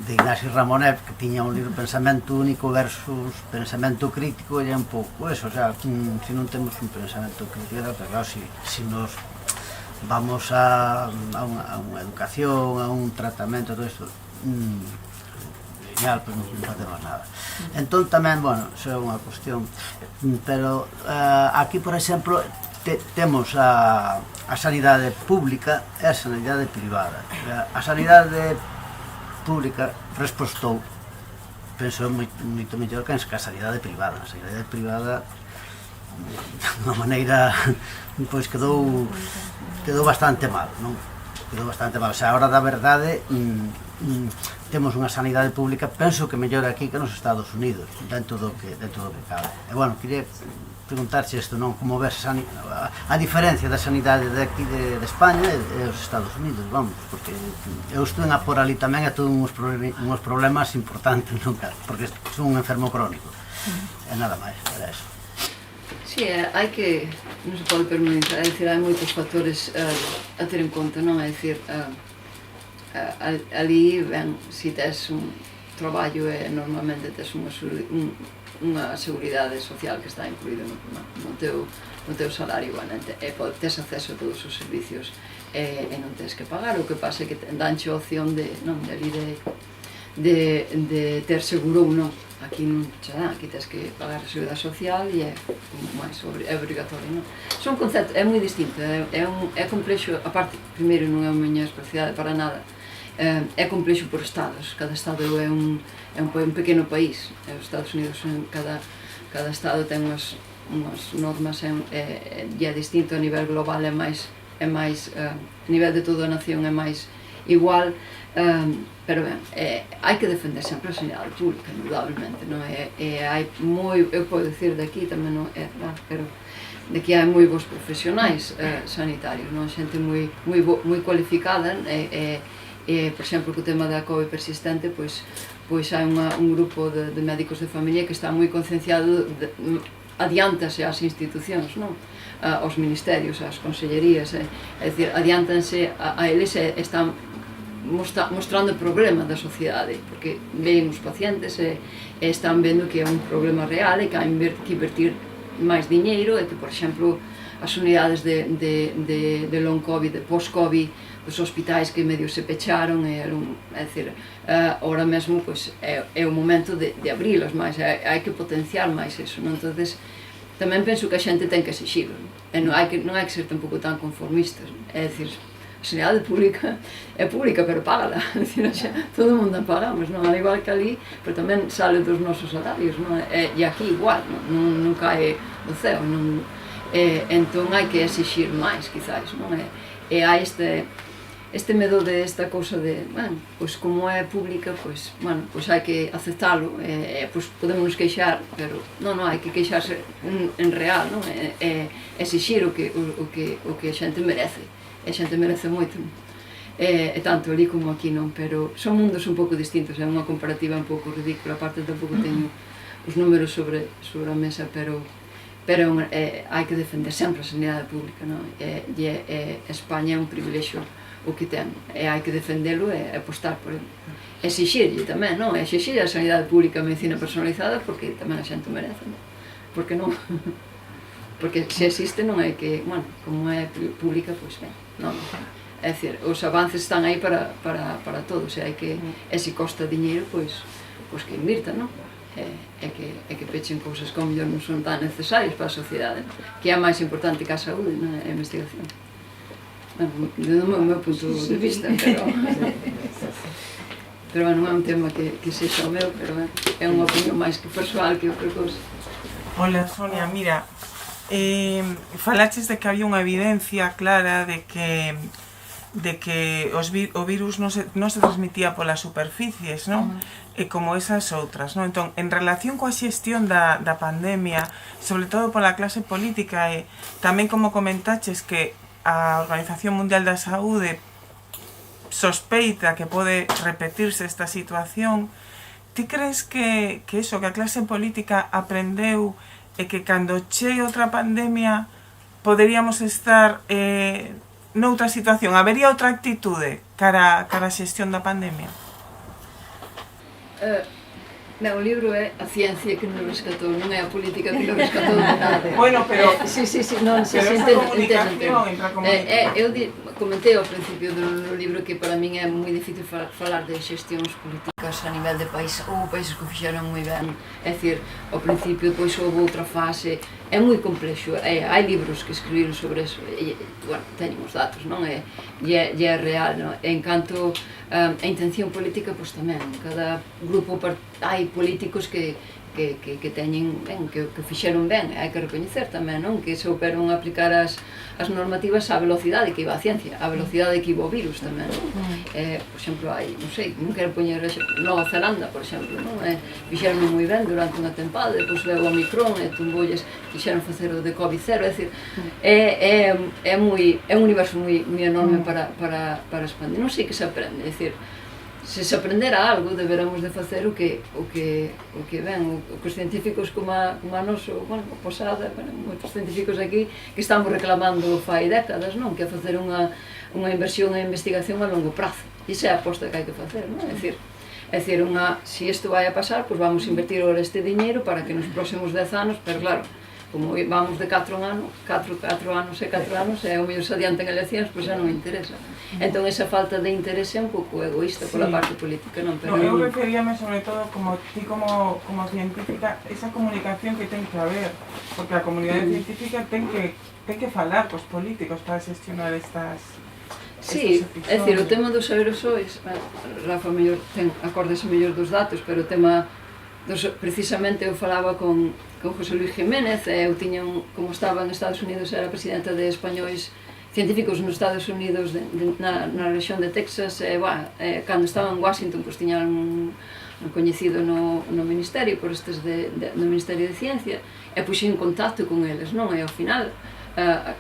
de Ignacio Ramonet, que tiña un libro Pensamento Único versus Pensamento Crítico, e é un pouco eso, o sea, se non temos un pensamento crítico, pero claro, se nos vamos a unha educación, a un tratamento, todo isto, genial, pues non facemos nada. Entón tamén, bueno, iso é unha cuestión, pero aquí, por exemplo, temos a sanidade pública e a sanidade privada. A sanidade pública respostou, penso, moito mellor que a sanidade privada. A sanidade privada, de unha maneira, pois quedou bastante mal, non? Quedou bastante mal. O sea, a hora da verdade, temos unha sanidade pública, penso que mellor aquí que nos Estados Unidos, dentro do que cabe. E, bueno, quería preguntarche isto, non? Como ves a diferencia da sanidade de aquí de España e os Estados Unidos, vamos, porque eu estou por ali tamén, e todos uns problemas importantes, non? Porque son un enfermo crónico, e nada máis, era eso. Sí, hai que, non se pode permanecer, é dicir, hai moitos factores a ter en conta, non? É dicir, ali, ben, se tes un traballo e normalmente tes unha seguridade social que está incluída no teu salario, bueno, e tes acceso a todos os servicios e non tes que pagar. O que pasa é que danche a opción de ter seguro ou non. Aquí non xa dá, aquí tes que pagar a seguridade social e é obrigatorio, non? Son conceptos, é moi distinto, é complexo, a parte, primeiro, non é a miña especialidade para nada, é complexo por estados, cada estado é un pequeno país, os Estados Unidos, cada estado ten unhas normas e é distinto, a nivel global é máis, a nivel de toda a nación é máis igual, pero ben, hai que defender sempre a sanidade pública, indudablemente, non é? Hai moi, eu podo dicir daqui tamén non é verdad, pero daqui hai moi bons profesionais sanitarios, non? Xente moi cualificada, por exemplo, co tema da COVID persistente, pois hai un grupo de médicos de familia que está moi concienciado, adiántase ás institucións, non? Aos ministerios, ás consellerías, é dicir, adiántanse a eles e están mostrando o problema da sociedade, porque ven os pacientes e están vendo que é un problema real e que hai que invertir máis diñeiro e que, por exemplo, as unidades de long COVID, de post-COVID, os hospitais que medio se pecharon, é dicir, ahora mesmo é o momento de abrilas máis, hai que potenciar máis eso, non? Entonces, tamén penso que a xente ten que exixir, e non hai que ser tampouco tan conformistas, é dicir, a sanidade pública é pública, pero págala, todo o mundo a pagamos, non? Al igual que ali, pero tamén sale dos nosos salarios, non? E aquí igual, non cae do ceo, entón hai que exixir máis, quizáis, non? E hai este medo de esta cousa de, bueno, pois como é pública, pois hai que aceptalo, pois podemos nos queixar, pero non, hai que queixarse en real, non? E exixir o que a xente merece. E a xente merece moito, e tanto ali como aquí, non? Pero son mundos un pouco distintos, é unha comparativa un pouco ridícula, aparte tampouco teño os números sobre a mesa, pero hai que defender sempre a sanidade pública, non? E España é un privilexio o que ten, e hai que defendelo e apostar por ele. Exixirlle tamén, non? Exixir a sanidade pública, a medicina personalizada, porque tamén a xente merece, non? Porque non? Porque se existe non é que, bueno, como é pública, pois ben, non. É dicir, os avances están aí para todos, e se costa diñeiro, pois que invirtan, non? E que pechen cousas que ao mellor non son tan necesarias para a sociedade, que é máis importante que a saúde, a investigación. Bueno, do meu punto de vista, pero non é un tema que sexa o meu, pero é unha opinión máis que persoal que outra cousa. Hola, Sonia, mira, falaches de que había unha evidencia clara de que o virus non se transmitía polas superficies, non? E como esas outras, non? Entón, en relación coa xestión da pandemia, sobre todo pola clase política, e tamén como comentaches que a Organización Mundial da Saúde sospeita que pode repetirse esta situación, ti crees que a clase política aprendeu e que cando chegue outra pandemia poderíamos estar noutra situación, habería outra actitude cara a xestión da pandemia? O libro é a ciencia que nos rescatou, non é a política que nos rescatou de nada. Bueno, pero... Sí, non, pero esa comunicación entre a comunicación. Eu comentei ao principio do libro que para min é moi difícil falar de xestións políticas a nivel de país, ou países que o fixeron moi ben. É dicir, ao principio, depois houve outra fase, é moi complexo, hai libros que escribiron sobre eso, e, bueno, teñen os datos, non? E é real, non? En canto a intención política, pois tamén, cada grupo hai políticos que teñen ben, que fixeron ben, hai que recoñecer tamén, non? Que souperon aplicar as normativas á velocidade que iba a ciencia, á velocidade que iba o virus tamén, non? Por exemplo, hai, non sei, non quero poñer Nova Zelanda, por exemplo, non? Fixeron moi ben durante unha tempada, depois veo o Omicron e tumbolles, fixeron facer o de COVID-0, é dicir, é un universo moi enorme para expandir, non sei que se aprende, é dicir, se aprendera algo, deberamos de facer o que ven, os científicos como a nos, bueno, o Posada, moitos científicos aquí que estamos reclamando fai décadas, non? Que é facer unha inversión en investigación a longo prazo. Iso é a aposta que hai que facer, non? É dicir, se isto vai a pasar, pois vamos invertir agora este diñeiro para que nos próximos 10 anos, pero claro, como vamos de 4 anos e o mellor se adiantan eleccións, pois xa non me interesa. Entón, esa falta de interese é un pouco egoísta pola parte política, non? Pero eu referíame sobre todo, como ti como científica, esa comunicación que ten que haber, porque a comunidade científica ten que falar cos políticos para xestionar estas... Sí, é dicir, o tema dos aerosois, Rafa mellor acórdase mellor dos datos, pero o tema precisamente eu falaba con José Luis Jiménez, eu tiña, como estaba en Estados Unidos, era presidenta de españois científicos nos Estados Unidos na rexión de Texas, cando estaba en Washington, pois tiña un coñecido no Ministerio, por estes no Ministerio de Ciencia, e puxei en contacto con eles, non? E ao final,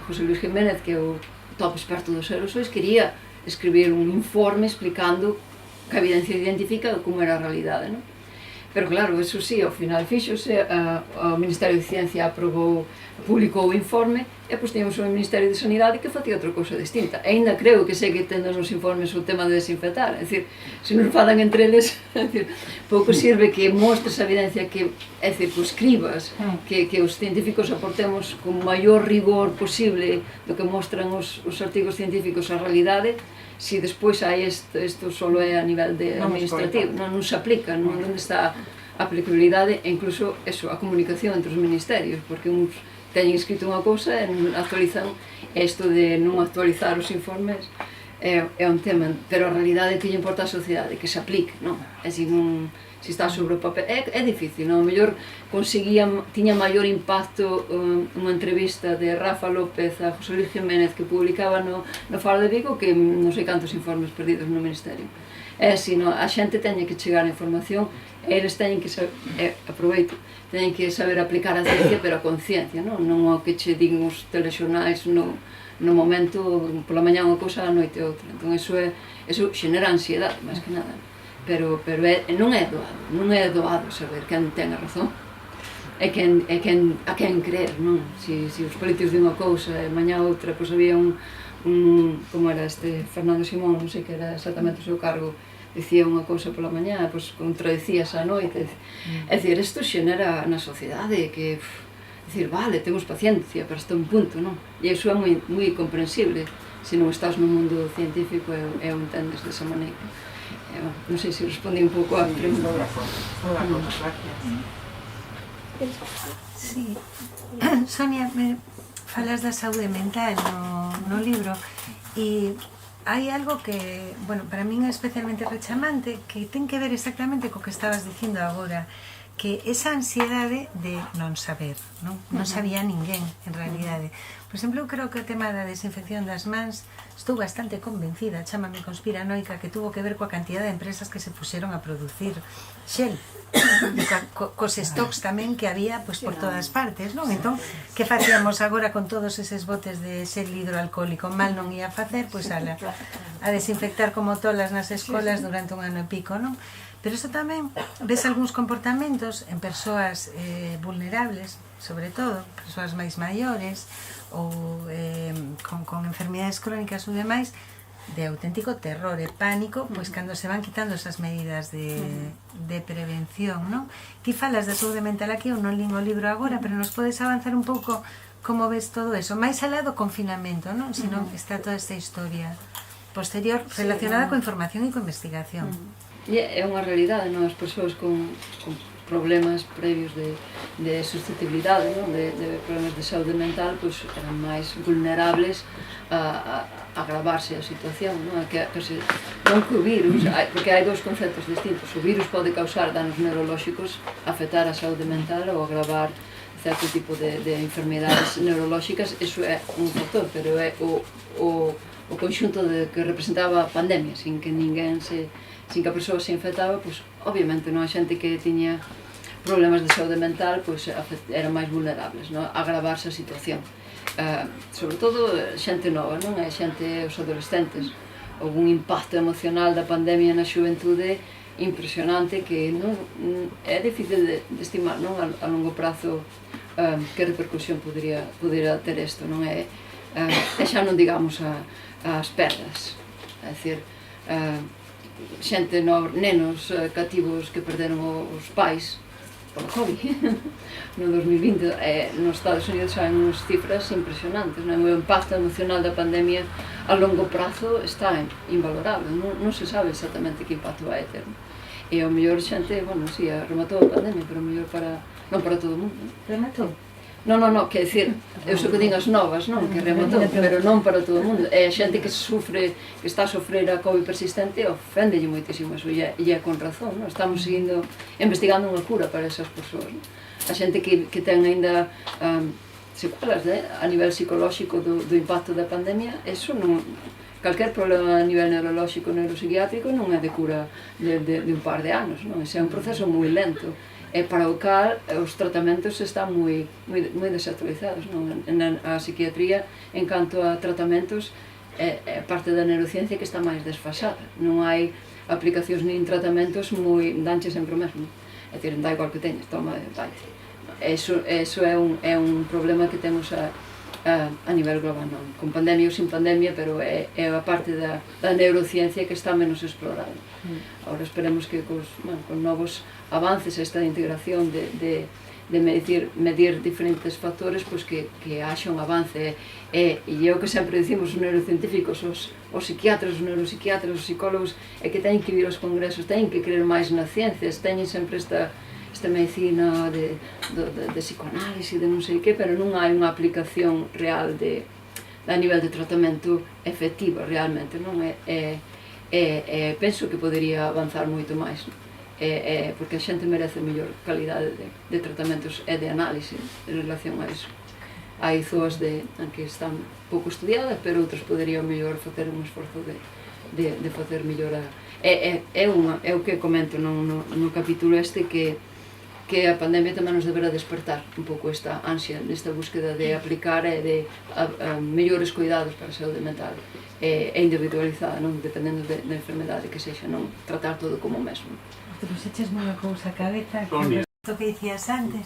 José Luis Jiménez, que é o top experto dos aerosois, quería escribir un informe explicando que a evidencia científica como era a realidade, non? Pero claro, eso sí, ao final fixose, o Ministerio de Ciencia publicou o informe, e pois tínhamos o Ministerio de Sanidade que facía outra cousa distinta. E ainda creo que segue tendo nos informes o tema de desinfectar, é dicir, se nos falan entre eles, pouco sirve que mostres a evidencia que, é dicir, que escribas, que os científicos aportemos con maior rigor posible do que mostran os artigos científicos a realidade, se despois hai isto só é a nivel administrativo, non se aplica, non está a aplicabilidade e incluso a comunicación entre os ministerios, porque uns teñen escrito unha cousa e non actualizan, isto de non actualizar os informes é un tema, pero a realidade que lle importa a sociedade, que se aplique, non? É dicir, se está sobre o papel, é difícil, non? A mellor tiña maior impacto unha entrevista de Rafa López a José Luis Jiménez que publicaba no Faro de Vigo que non sei cantos informes perdidos no Ministerio. É así, a xente teñe que chegar a información, eles teñen que saber, aproveito, teñen que saber aplicar a ciencia, pero a conciencia, non o que che din os telexornais no momento, pola mañá unha cousa, a noite outra. Entón, eso xenera ansiedade, máis que nada. Pero non é doado saber quen ten a razón, a quen creer, non? Se os políticos din unha cousa e mañá outra, pois había como era este Fernando Simón, non sei que era exactamente o seu cargo, dicía unha cousa pola mañá, pois contradicías a noite. É dicir, isto xenera na sociedade que, dicir, vale, temos paciencia, pero hasta un punto, non? E iso é moi comprensible se non estás no mundo científico e o entendes desa maneira. Non sei se respondí un pouco a pregunta. Sí. Sonia, me falas da saúde mental no libro e hai algo que, bueno, para min é especialmente rechamante, que ten que ver exactamente co que estabas dicindo agora, que esa ansiedade de non saber, non sabía ninguén, en realidade. Por exemplo, eu creo que o tema da desinfección das mans estou bastante convencida, chámame conspiranoica, que tuvo que ver coa cantidad de empresas que se puxeron a producir xel, cos stocks tamén que había por todas partes, non? Entón, que facíamos agora con todos eses botes de xel hidroalcohólico? Mal non ia facer, pois a desinfectar como tolas nas escolas durante un ano e pico, non? Pero iso tamén ves algúns comportamentos en persoas vulnerables, sobre todo, persoas máis maiores ou con enfermidades crónicas ou demais, de auténtico terror e pánico, pois cando se van quitando esas medidas de prevención, non? Ti falas da saúde mental aquí, eu non lín o libro agora, pero nos podes avanzar un pouco como ves todo eso, máis alá do confinamento, non? Senón está toda esta historia posterior relacionada coa información e coa investigación. E é unha realidade, non? As persoas con problemas previos de susceptibilidade, non? De problemas de saúde mental, pois eran máis vulnerables a agravarse a situación, non? Non que o virus, porque hai dous conceptos distintos. O virus pode causar danos neurolóxicos, afectar a saúde mental ou agravar certo tipo de enfermedades neurolóxicas, eso é un factor, pero é o conxunto que representaba a pandemia, sin que a persoa se infectaba, pois obviamente non, a xente que tiña problemas de saúde mental pois eran máis vulnerables, non? A agravarse a situación. Sobre todo xente nova, non? É xente, os adolescentes. Houve un impacto emocional da pandemia na xuventude impresionante que non é difícil de estimar, non? A longo prazo que repercusión poderia ter isto, non é? E xa non digamos as perdas, é dicir, xente, nenos cativos que perderon os pais por COVID no 2020, nos Estados Unidos hai unhas cifras impresionantes, non? O impacto emocional da pandemia a longo prazo está invalorable, non se sabe exactamente que impacto vai ter, e ao mellor xente, bueno, si, rematou a pandemia, pero ao mellor non para todo o mundo. Rematou? Non, quer dicir, eu sou que din as novas, non? Que rematou, pero non para todo o mundo. É a xente que está a sofrer a COVID persistente, oféndelle moitísimo eso, e é con razón, non? Estamos investigando unha cura para esas persoas, non? A xente que ten aínda secuelas a nivel psicolóxico do impacto da pandemia, eso non... Calquer problema a nivel neurolóxico, neuropsiquiátrico non é de cura de un par de anos, non? Ese é un proceso moi lento. E para o cal os tratamentos están moi desactualizados, non? A psiquiatría, en canto a tratamentos, é parte da neurociencia que está máis desfasada. Non hai aplicacións nin tratamentos moi danche sempre o mesmo. É dicir, dá igual que teñas, toma, vaite. Eso é un problema que temos a nivel global, non? Con pandemia ou sin pandemia, pero é a parte da neurociencia que está menos explorada. Agora esperemos que con novos avances esta integración de medir diferentes factores, pois que haxa un avance, e o que sempre dicimos os neurocientíficos, os psiquiatras, os neuropsiquiatras, os psicólogos, é que teñen que vir aos congresos, teñen que creer máis na ciencia, teñen sempre esta medicina de psicoanálise, de non sei que, pero non hai unha aplicación real a nivel de tratamento efectiva realmente, non? Penso que podería avanzar moito máis, porque a xente merece mellor calidade de tratamentos e de análise en relación a iso. Hai zoas que están pouco estudiadas, pero outros poderían mellor facer un esforzo de facer mellor é o que comento no capítulo este, que a pandemia tamén nos deberá despertar un pouco esta ansia, nesta búsqueda de aplicar e de mellores cuidados para a saúde mental e individualizada, non? Dependendo da enfermedade que sexa, non tratar todo como o mesmo. Pero se eches unha cousa a cabeza, que o que dicías antes,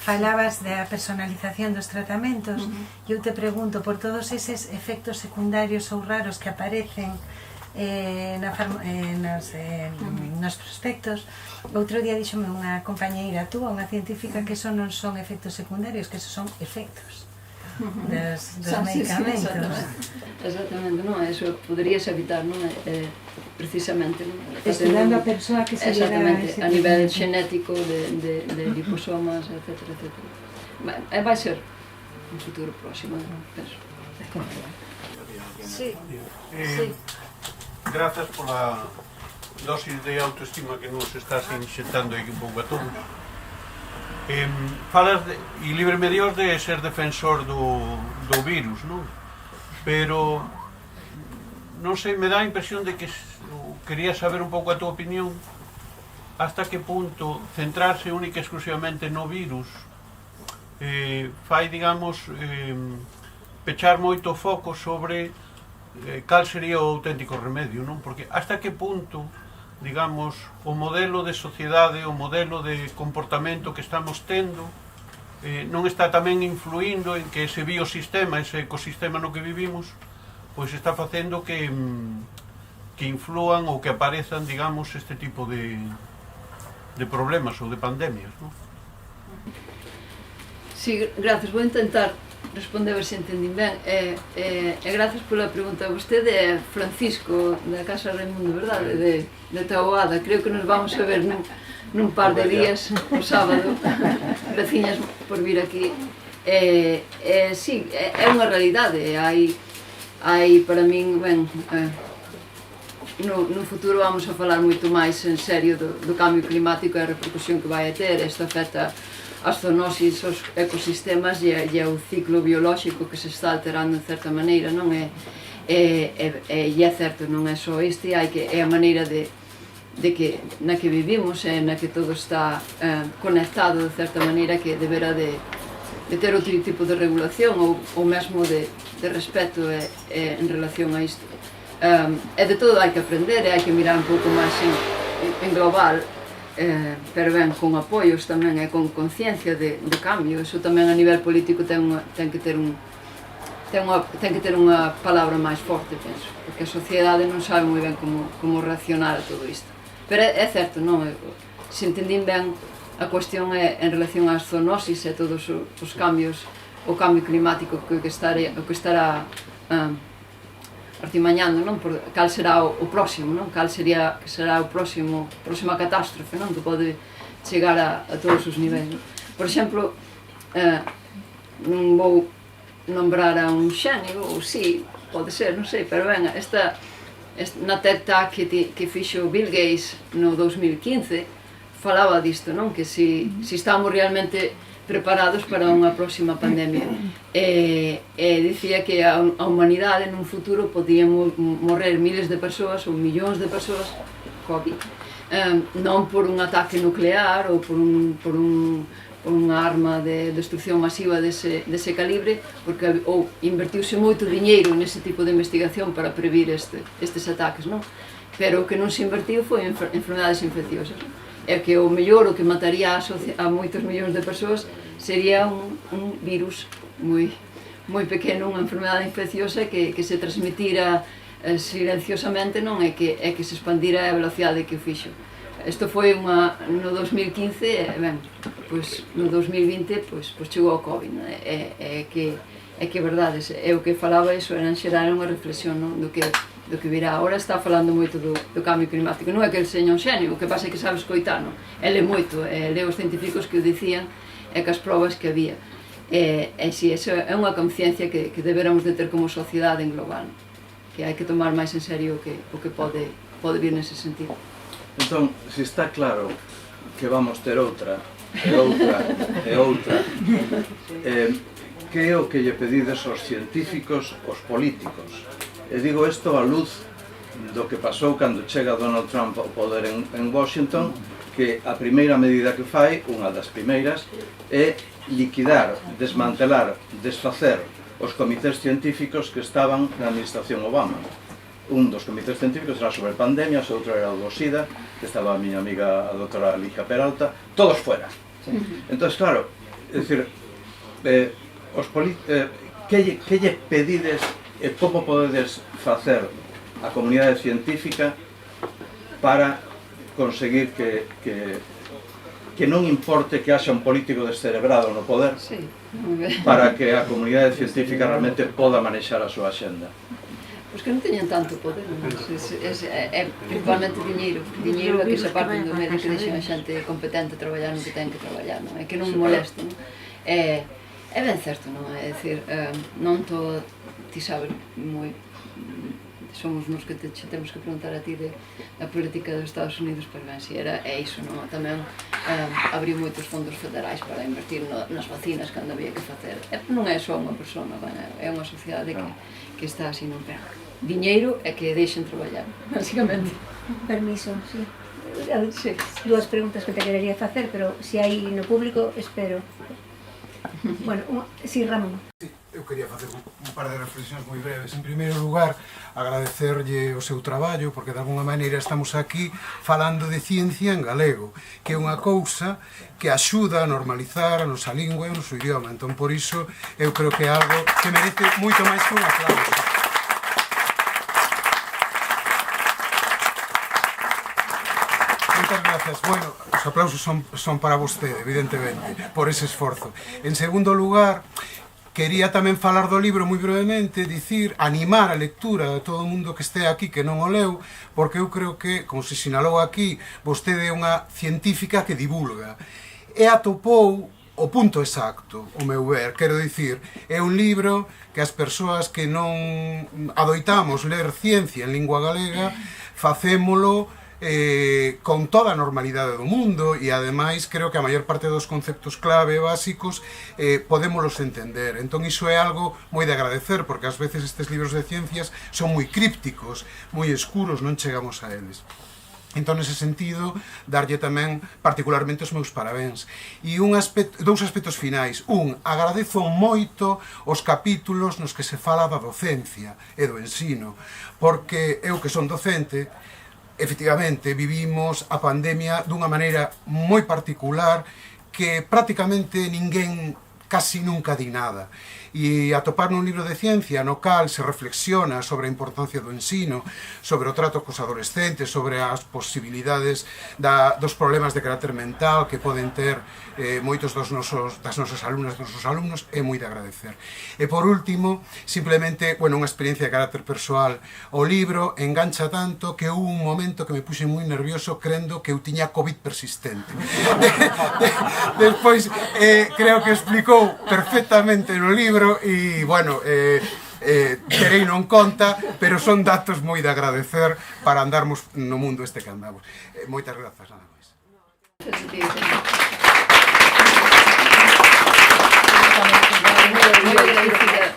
falabas da personalización dos tratamentos, e eu te pregunto por todos eses efectos secundarios ou raros que aparecen nos prospectos. Outro día díxome unha compañeira túa, unha científica, que eso non son efectos secundarios, que eso son efectos dos medicamentos. Exactamente, non? Eso poderías evitar, non? Precisamente, non? Estudando a persoa que se lle dá ese a nivel xenético de liposomas, etc. Vai ser un futuro próximo, penso. Sí. Grazas pola dosis de autoestima que nos estás inxectando aquí un pouco a todos. Falas, e líbreme Dios, de ser defensor do virus, non? Pero non sei, me dá a impresión de que quería saber un pouco a tua opinión hasta que punto centrarse única e exclusivamente no virus fai, digamos, pechar moito foco sobre cal sería o auténtico remedio, non? Porque hasta que punto, digamos, o modelo de sociedade, o modelo de comportamento que estamos tendo non está tamén influindo en que ese biosistema, ese ecosistema no que vivimos, pois está facendo que inflúan ou que aparezan, digamos, este tipo de problemas ou de pandemias, non? Sí, gracias. Vou intentar responder a ver se entendín ben. Gracias pola pregunta. Vostede é Francisco da Casa Raimundo, verdade? De Taboada. Creo que nos vamos a ver nun par de días, o sábado. Graciñas por vir aquí. Sí, é unha realidade. Hai para min, ben, no futuro vamos a falar moito máis en serio do cambio climático e a repercusión que vai a ter. Isto afecta as zoonosis, os ecosistemas e o ciclo biolóxico que se está alterando en certa maneira, non é? E é certo, non é só este, é a maneira na que vivimos e na que todo está conectado de certa maneira que deberá de ter outro tipo de regulación ou mesmo de respeto en relación a isto. E de todo hai que aprender e hai que mirar un pouco máis en global, pero ben, con apoios tamén e con conciencia de cambio. Iso tamén a nivel político ten que ter unha palabra máis forte, penso, porque a sociedade non sabe moi ben como reaccionar a todo isto. Pero é certo, non? Se entendín ben, a cuestión é en relación ás zoonosis e todos os cambios, o cambio climático que estará artimañando, non? Cal será o próximo, non? Cal será a próxima catástrofe, non? Que pode chegar a todos os niveis, non? Por exemplo, non vou nombrar a un xénio, ou si, pode ser, non sei, pero ben, na TED Talk que fixo Bill Gates no 2015, falaba disto, non? Que si estamos realmente preparados para unha próxima pandemia. Dicía que a humanidade nun futuro podía morrer miles de persoas ou millóns de persoas COVID, non por un ataque nuclear ou por unha arma de destrucción masiva dese calibre, porque invertiuse moito diñeiro nese tipo de investigación para previr estes ataques, non? Pero o que non se invertiu foi en enfermedades infecciosas. É que o mellor, o que mataría a moitos millóns de persoas sería un virus moi pequeno, unha enfermedade infecciosa que se transmitira silenciosamente, non? E que se expandira a velocidade que o fixo. Isto foi no 2015, ben, pois no 2020 pois chegou o COVID, non? É que é verdade, é o que falaba iso, era en xeral unha reflexión, non? Do que virá. Ahora está falando moito do cambio climático, non é que el seña un xenio, o que pasa é que sabe escoitar, non? Ele moito, leu os científicos que o dicían e que as probas que había. Si, eso é unha conciencia que deberamos de ter como sociedade en global, que hai que tomar máis en serio o que pode vir nese sentido. Entón, se está claro que vamos ter outra, que é o que lle pedides aos científicos, aos políticos? E digo isto á luz do que pasou cando chega Donald Trump ao poder en Washington, que a primeira medida que fai, unha das primeiras, é liquidar, desmantelar, desfacer os comités científicos que estaban na administración Obama. Un dos comités científicos era sobre pandemias, outro era o do SIDA, que estaba a miña amiga a doutora Ligia Peralta, todos fuera. Entón, claro, é dicir, que lle pedides e como podedes facer a comunidade científica para conseguir que non importe que haxa un político descerebrado no poder, para que a comunidade científica realmente poda manexar a súa axenda? Pois que non teñen tanto poder, é principalmente diñeiro é que se aparten do medio, que deixen a xente competente traballar no que ten que traballar, non? É que non molesten. É ben certo, non? É dicir, non todo, ti sabes moi, somos nos que temos que preguntar a ti da política dos Estados Unidos, pois ben, si é iso, non? Tamén abriu moitos fondos federais para invertir nas vacinas cando había que facer. Non é só unha persona, é unha sociedade que está así, non? Diñeiro é que deixen traballar, basicamente. Permiso, sí. Dúas preguntas que te querería facer, pero se hai no público, espero. Bueno, sí, Ramón. Eu quería facer un par de reflexións moi breves. En primeiro lugar, agradecerlle o seu traballo, porque de alguna maneira estamos aquí falando de ciencia en galego, que é unha cousa que axuda a normalizar a nosa lingua e o noso idioma. Entón, por iso, eu creo que é algo que merece moito máis que un aplauso. Moitas grazas. Bueno, os aplausos son para vostede, evidentemente, por ese esforzo. En segundo lugar, quería tamén falar do libro moi brevemente, dicir, animar a lectura de todo o mundo que este aquí que non o leu, porque eu creo que, como se sinalou aquí, vostede é unha científica que divulga. E atopou o punto exacto, o meu ver, quero dicir, é un libro que as persoas que non adoitamos ler ciencia en lingua galega, facémolo con toda a normalidade do mundo e ademais creo que a maior parte dos conceptos clave básicos podémolos entender. Entón iso é algo moi de agradecer, porque ás veces estes libros de ciencias son moi crípticos, moi escuros, non chegamos a eles. Entón, nese sentido, darlle tamén particularmente os meus parabéns. E dous aspectos finais. Agradezo moito os capítulos nos que se fala da docencia e do ensino, porque eu que son docente, efectivamente, vivimos a pandemia dunha maneira moi particular que prácticamente ninguén casi nunca di nada. E atopar nun libro de ciencia no cal se reflexiona sobre a importancia do ensino, sobre o trato cos adolescentes, sobre as posibilidades dos problemas de carácter mental que poden ter moitos das nosas alumnas, dos nosos alumnos, é moi de agradecer. E por último, simplemente, unha experiencia de carácter persoal. O libro engancha tanto que houve un momento que me puxe moi nervioso crendo que eu tiña COVID persistente. Despois, creo que explicou perfectamente no libro e, bueno, terei non conta, pero son datos moi de agradecer para andarmos no mundo este que andamos. Moitas grazas, nada máis. Moi agradecida,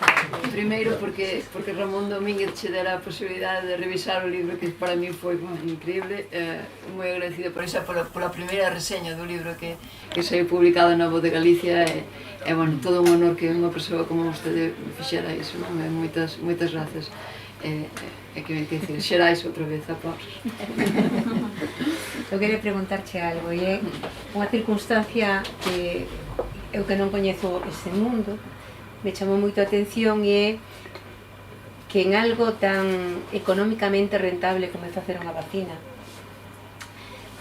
primeiro porque Ramón Domínguez che dera a posibilidade de revisar o libro, que para mí foi increíble. Moi agradecida por esa, pola primeira reseña do libro que saiu publicado na Voz de Galicia. É, bueno, todo un honor que unha persoa como vostede fixera iso, non? Moitas grazas. E que dicir, xerais outra vez, aplausos. Eu queria preguntarche algo, e é unha circunstancia que eu que non coñezo ese mundo, me chamou moito a atención, e é que en algo tan económicamente rentable como é facer unha vacina,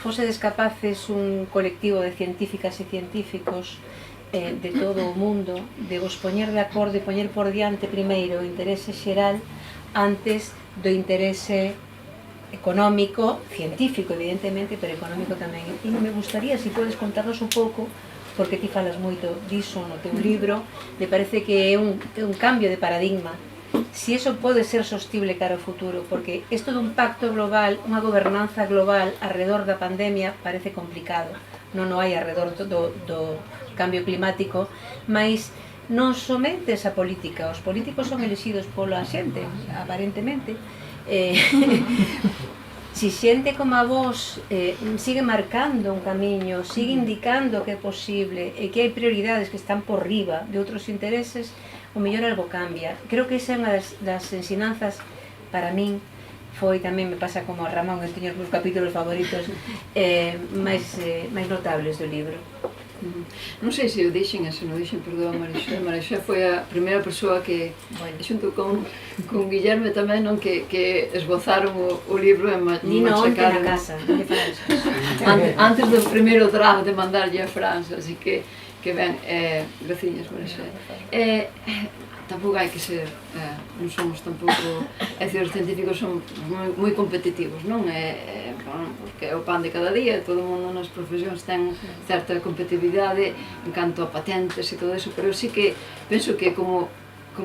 fosedes capaces un colectivo de científicas e científicos de todo o mundo de vos poñer de acordo e poñer por diante primeiro o interese xeral antes do interese económico, científico evidentemente, pero económico tamén. E me gustaría, se podes contarnos un pouco, porque ti falas moito diso no teu libro, me parece que é un cambio de paradigma, si eso pode ser sostible cara ao futuro, porque isto dun pacto global, unha gobernanza global alrededor da pandemia parece complicado, non o hai alrededor do cambio climático, mas non somente esa política, os políticos son elexidos pola xente, aparentemente. Si xente como a vos sigue marcando un camiño, sigue indicando que é posible e que hai prioridades que están por riba de outros intereses, o mellor algo cambia. Creo que esa é unha das ensinanzas para min, foi tamén me pasa como a Ramón, que teño os meus capítulos favoritos máis notables do libro. Non sei se o dixen, se non dixen, perdón, Marixé. Marixé foi a primeira persoa que, xunto con Guillerme tamén, non, que esbozaron o libro e machacaron na casa, antes do primeiro draft de mandarlle a França, así que ben, graciñas, Marixé. Tampouco hai que ser, non somos tampouco, é dicir, os científicos son moi competitivos, non? Porque é o pan de cada día, todo o mundo nas profesións ten certa competitividade en canto a patentes e todo eso, pero sí que penso que como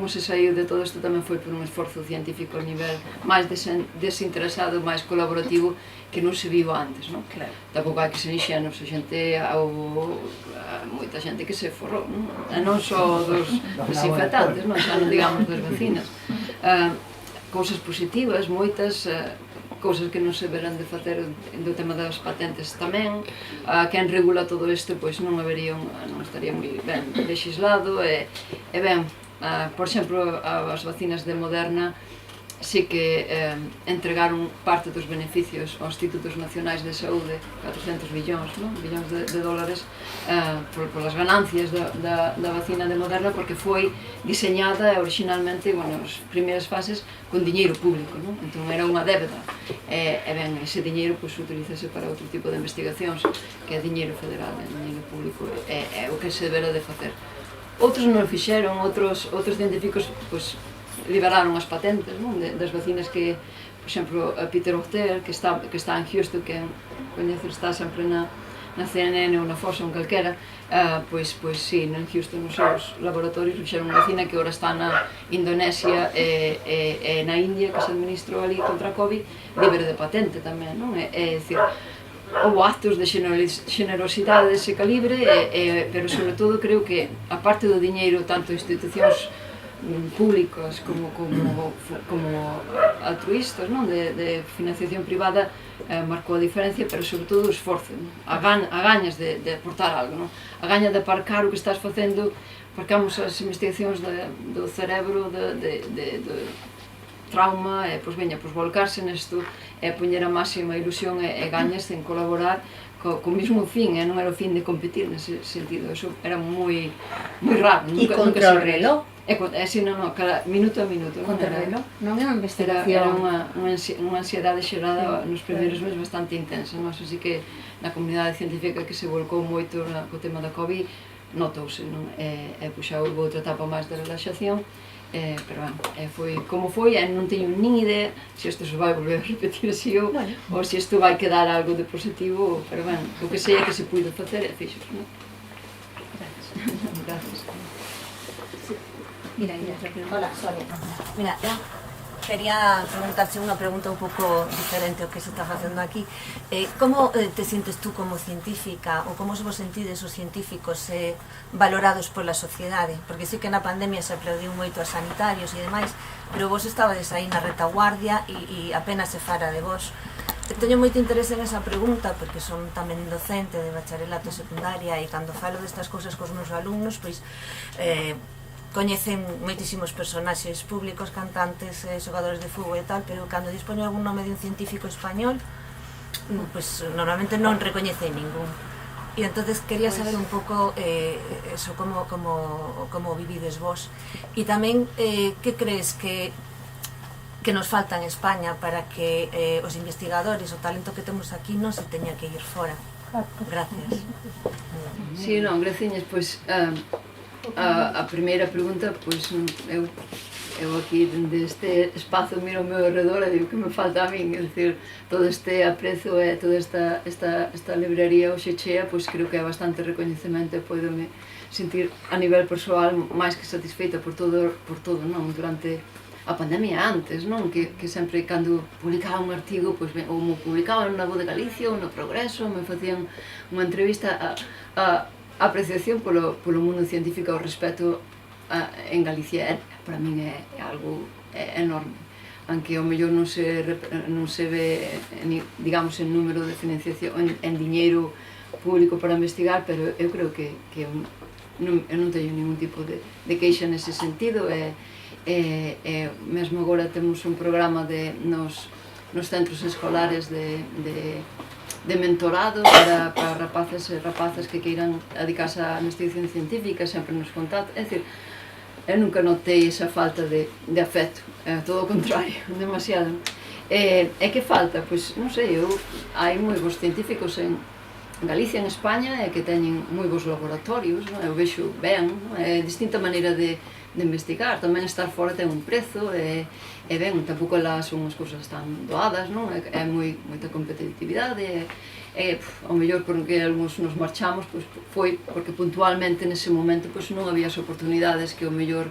se saiu de todo isto tamén foi por un esforzo científico a nivel máis desinteresado, máis colaborativo, que non se viu antes, non? Claro. Tampouco hai que ser inxenos, houve moita xente que se forrou, non? E non só dos desinfectantes, non? Xa non digamos das vacinas. Cousas positivas, moitas cousas que non se verán de facer do tema das patentes tamén. Quen regula todo isto, pois non estaría moi ben legislado, e ben, por exemplo, as vacinas de Moderna, sí que entregaron parte dos beneficios aos Institutos Nacionais de Saúde, 400 billóns, non? Billóns de dólares, polas ganancias da vacina de Moderna, porque foi diseñada originalmente, nas primeiras fases, con diñeiro público, non? Entón era unha débeda, e ben, ese diñeiro utilízase para outro tipo de investigacións, que é diñeiro federal, diñeiro público, é o que se debera de facer. Outros non o fixeron, outros científicos liberaron as patentes, non? Das vacinas que, por exemplo, Peter Hotter, que está en Houston, que coñeces, está sempre na CNN ou na Fox ou en calquera, pois sí, en Houston nos seus laboratorios fixeron unha vacina que ora está na Indonesia e na India, que se administrou ali contra a COVID, libre de patente tamén, non? É dicir, houve actos de xenerosidade dese calibre, pero sobre todo creo que, a parte do diñeiro, tanto institucións públicas como altruistas, non? De financiación privada, marcou a diferencia, pero sobre todo o esforzo, a gañas de aportar algo, non? A gaña de aparcar o que estás facendo, aparcamos as investigacións do cerebro, de trauma, pois volcarse nesto, poñer a máxima ilusión e gañas en colaborar co mismo fin, non era o fin de competir nese sentido, eso era moi raro. E contra o reloj? Cada minuto a minuto. Contra o reloj? Non é unha investigación? Era unha ansiedade xerada nos primeiros meses bastante intensa, non? Así que na comunidade científica que se volcou moito co tema da COVID, notouse, non? E xa houve outra etapa máis de relaxación, pero foi como foi, non teño nin idea se isto se vai volver a repetir así ou se isto vai quedar algo de positivo, pero o que sei é que se puido facer e fixos, non? Gracias. Mira, hola, Sonia. Mira, quería preguntarte unha pregunta un pouco diferente ao que se está facendo aquí. Como te sientes tú como científica, ou como vos sentides os científicos valorados pola sociedade? Porque sí que na pandemia se aplaudiu moito a sanitarios e demais, pero vos estabades aí na retaguardia e apenas se fala de vos. Teño moito interese en esa pregunta, porque son tamén docente de bacharelato secundaria e cando falo destas cousas cos meus alumnos, pois coñecen moitísimos personaxes públicos, cantantes, xogadores de fútbol e tal, pero cando dispoño algún nome de un científico español, pues normalmente non recoñece ningún. E entonces quería saber un pouco eso, como vivides vos. E tamén, que crees que nos falta en España para que os investigadores, o talento que temos aquí, non se teña que ir fora? Gracias. Sí, non, graciñas, pois a primeira pregunta, pois eu aquí deste espazo miro ao meu alrededor e digo que me falta a min, é dicir, todo este aprecio e toda esta librería hoxe chea, pois creo que é bastante recoñecemento e poidome sentir a nivel persoal máis que satisfeita por todo, non? Durante a pandemia antes, non? Que sempre cando publicaba un artigo, pois ou me publicaban na Voz de Galicia ou no Progreso, me facían unha entrevista a apreciación polo mundo científico ao respeto en Galicia para min é algo enorme, aunque ao mellor non se ve, digamos, en número de financiación, en diñeiro público para investigar, pero eu creo que eu non teño ningún tipo de queixa nese sentido, e mesmo agora temos un programa nos centros escolares de mentorado para rapaces e rapazas que queiran dedicarse á investigación científica, sempre nos contactan, é dicir, eu nunca notei esa falta de afecto, todo o contrario, demasiado. E que falta? Pois, non sei, hai moi bons científicos en Galicia, en España, que teñen moi bons laboratorios, eu vexo ben, é distinta maneira de investigar, tamén estar fora ten un prezo, e ben, tampouco las son as cousas tan doadas, non? É moita competitividade, ao mellor porque algúns nos marchamos, pois foi porque puntualmente nese momento pois non había as oportunidades que ao mellor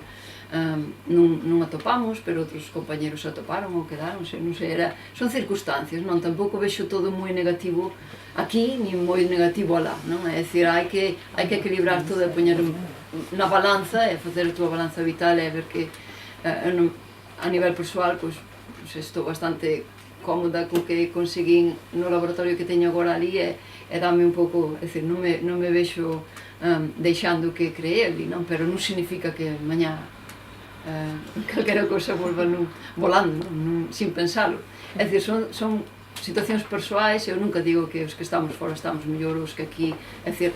non atopamos, pero outros compañeros atoparon ou quedaron, non sei, son circunstancias, non? Tampouco vexo todo moi negativo aquí, nin moi negativo alá, non? É dicir, hai que equilibrar todo e poñer na balanza e facer a túa balanza vital e ver que a nivel persoal, pois estou bastante cómoda co que conseguín no laboratorio que teño agora ali e dame un pouco, é dicir, non me vexo deixando que creé ali, non? Pero non significa que mañá calquera cousa volva volando, sin pensalo. É dicir, son situacións persoais, eu nunca digo que os que estamos fora estamos mellor os que aquí, é dicir,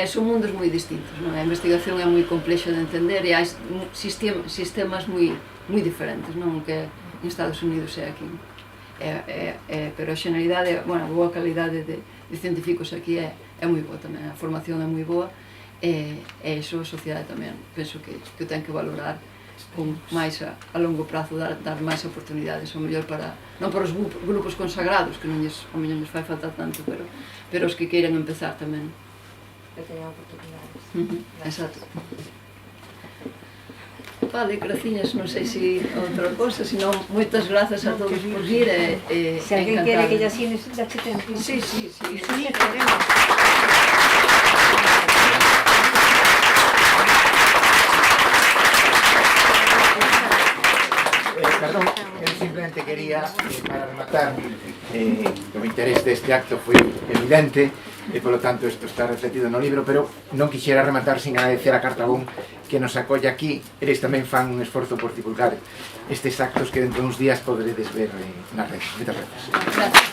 son mundos moi distintos, non? A investigación é moi complexa de entender e hai sistemas moi diferentes, non? Que en Estados Unidos é aquí. Pero a xeneralidade, bueno, a boa calidade de científicos aquí é moi boa tamén, a formación é moi boa e iso a sociedade tamén penso que o ten que valorar con máis a longo prazo, dar máis oportunidades, o mellor para, non para os grupos consagrados, que non a mellor nos fai falta tanto, pero os que queiran empezar tamén. Que teñan oportunidades. Exacto. Vale, graciñas, non sei se outra cosa, senón moitas grazas a todos por vir e se alguén quere que lle asines, dache tempo. Sí. Perdón, eu simplemente quería, para rematar, o interés deste acto foi evidente e polo tanto isto está refletido no libro, pero non quixera rematar sin agradecer a Cartabón que nos acolle aquí. Eles tamén fan un esforzo por divulgar estes actos que dentro uns días poderedes ver nas redes. Moitas gracias. Gracias.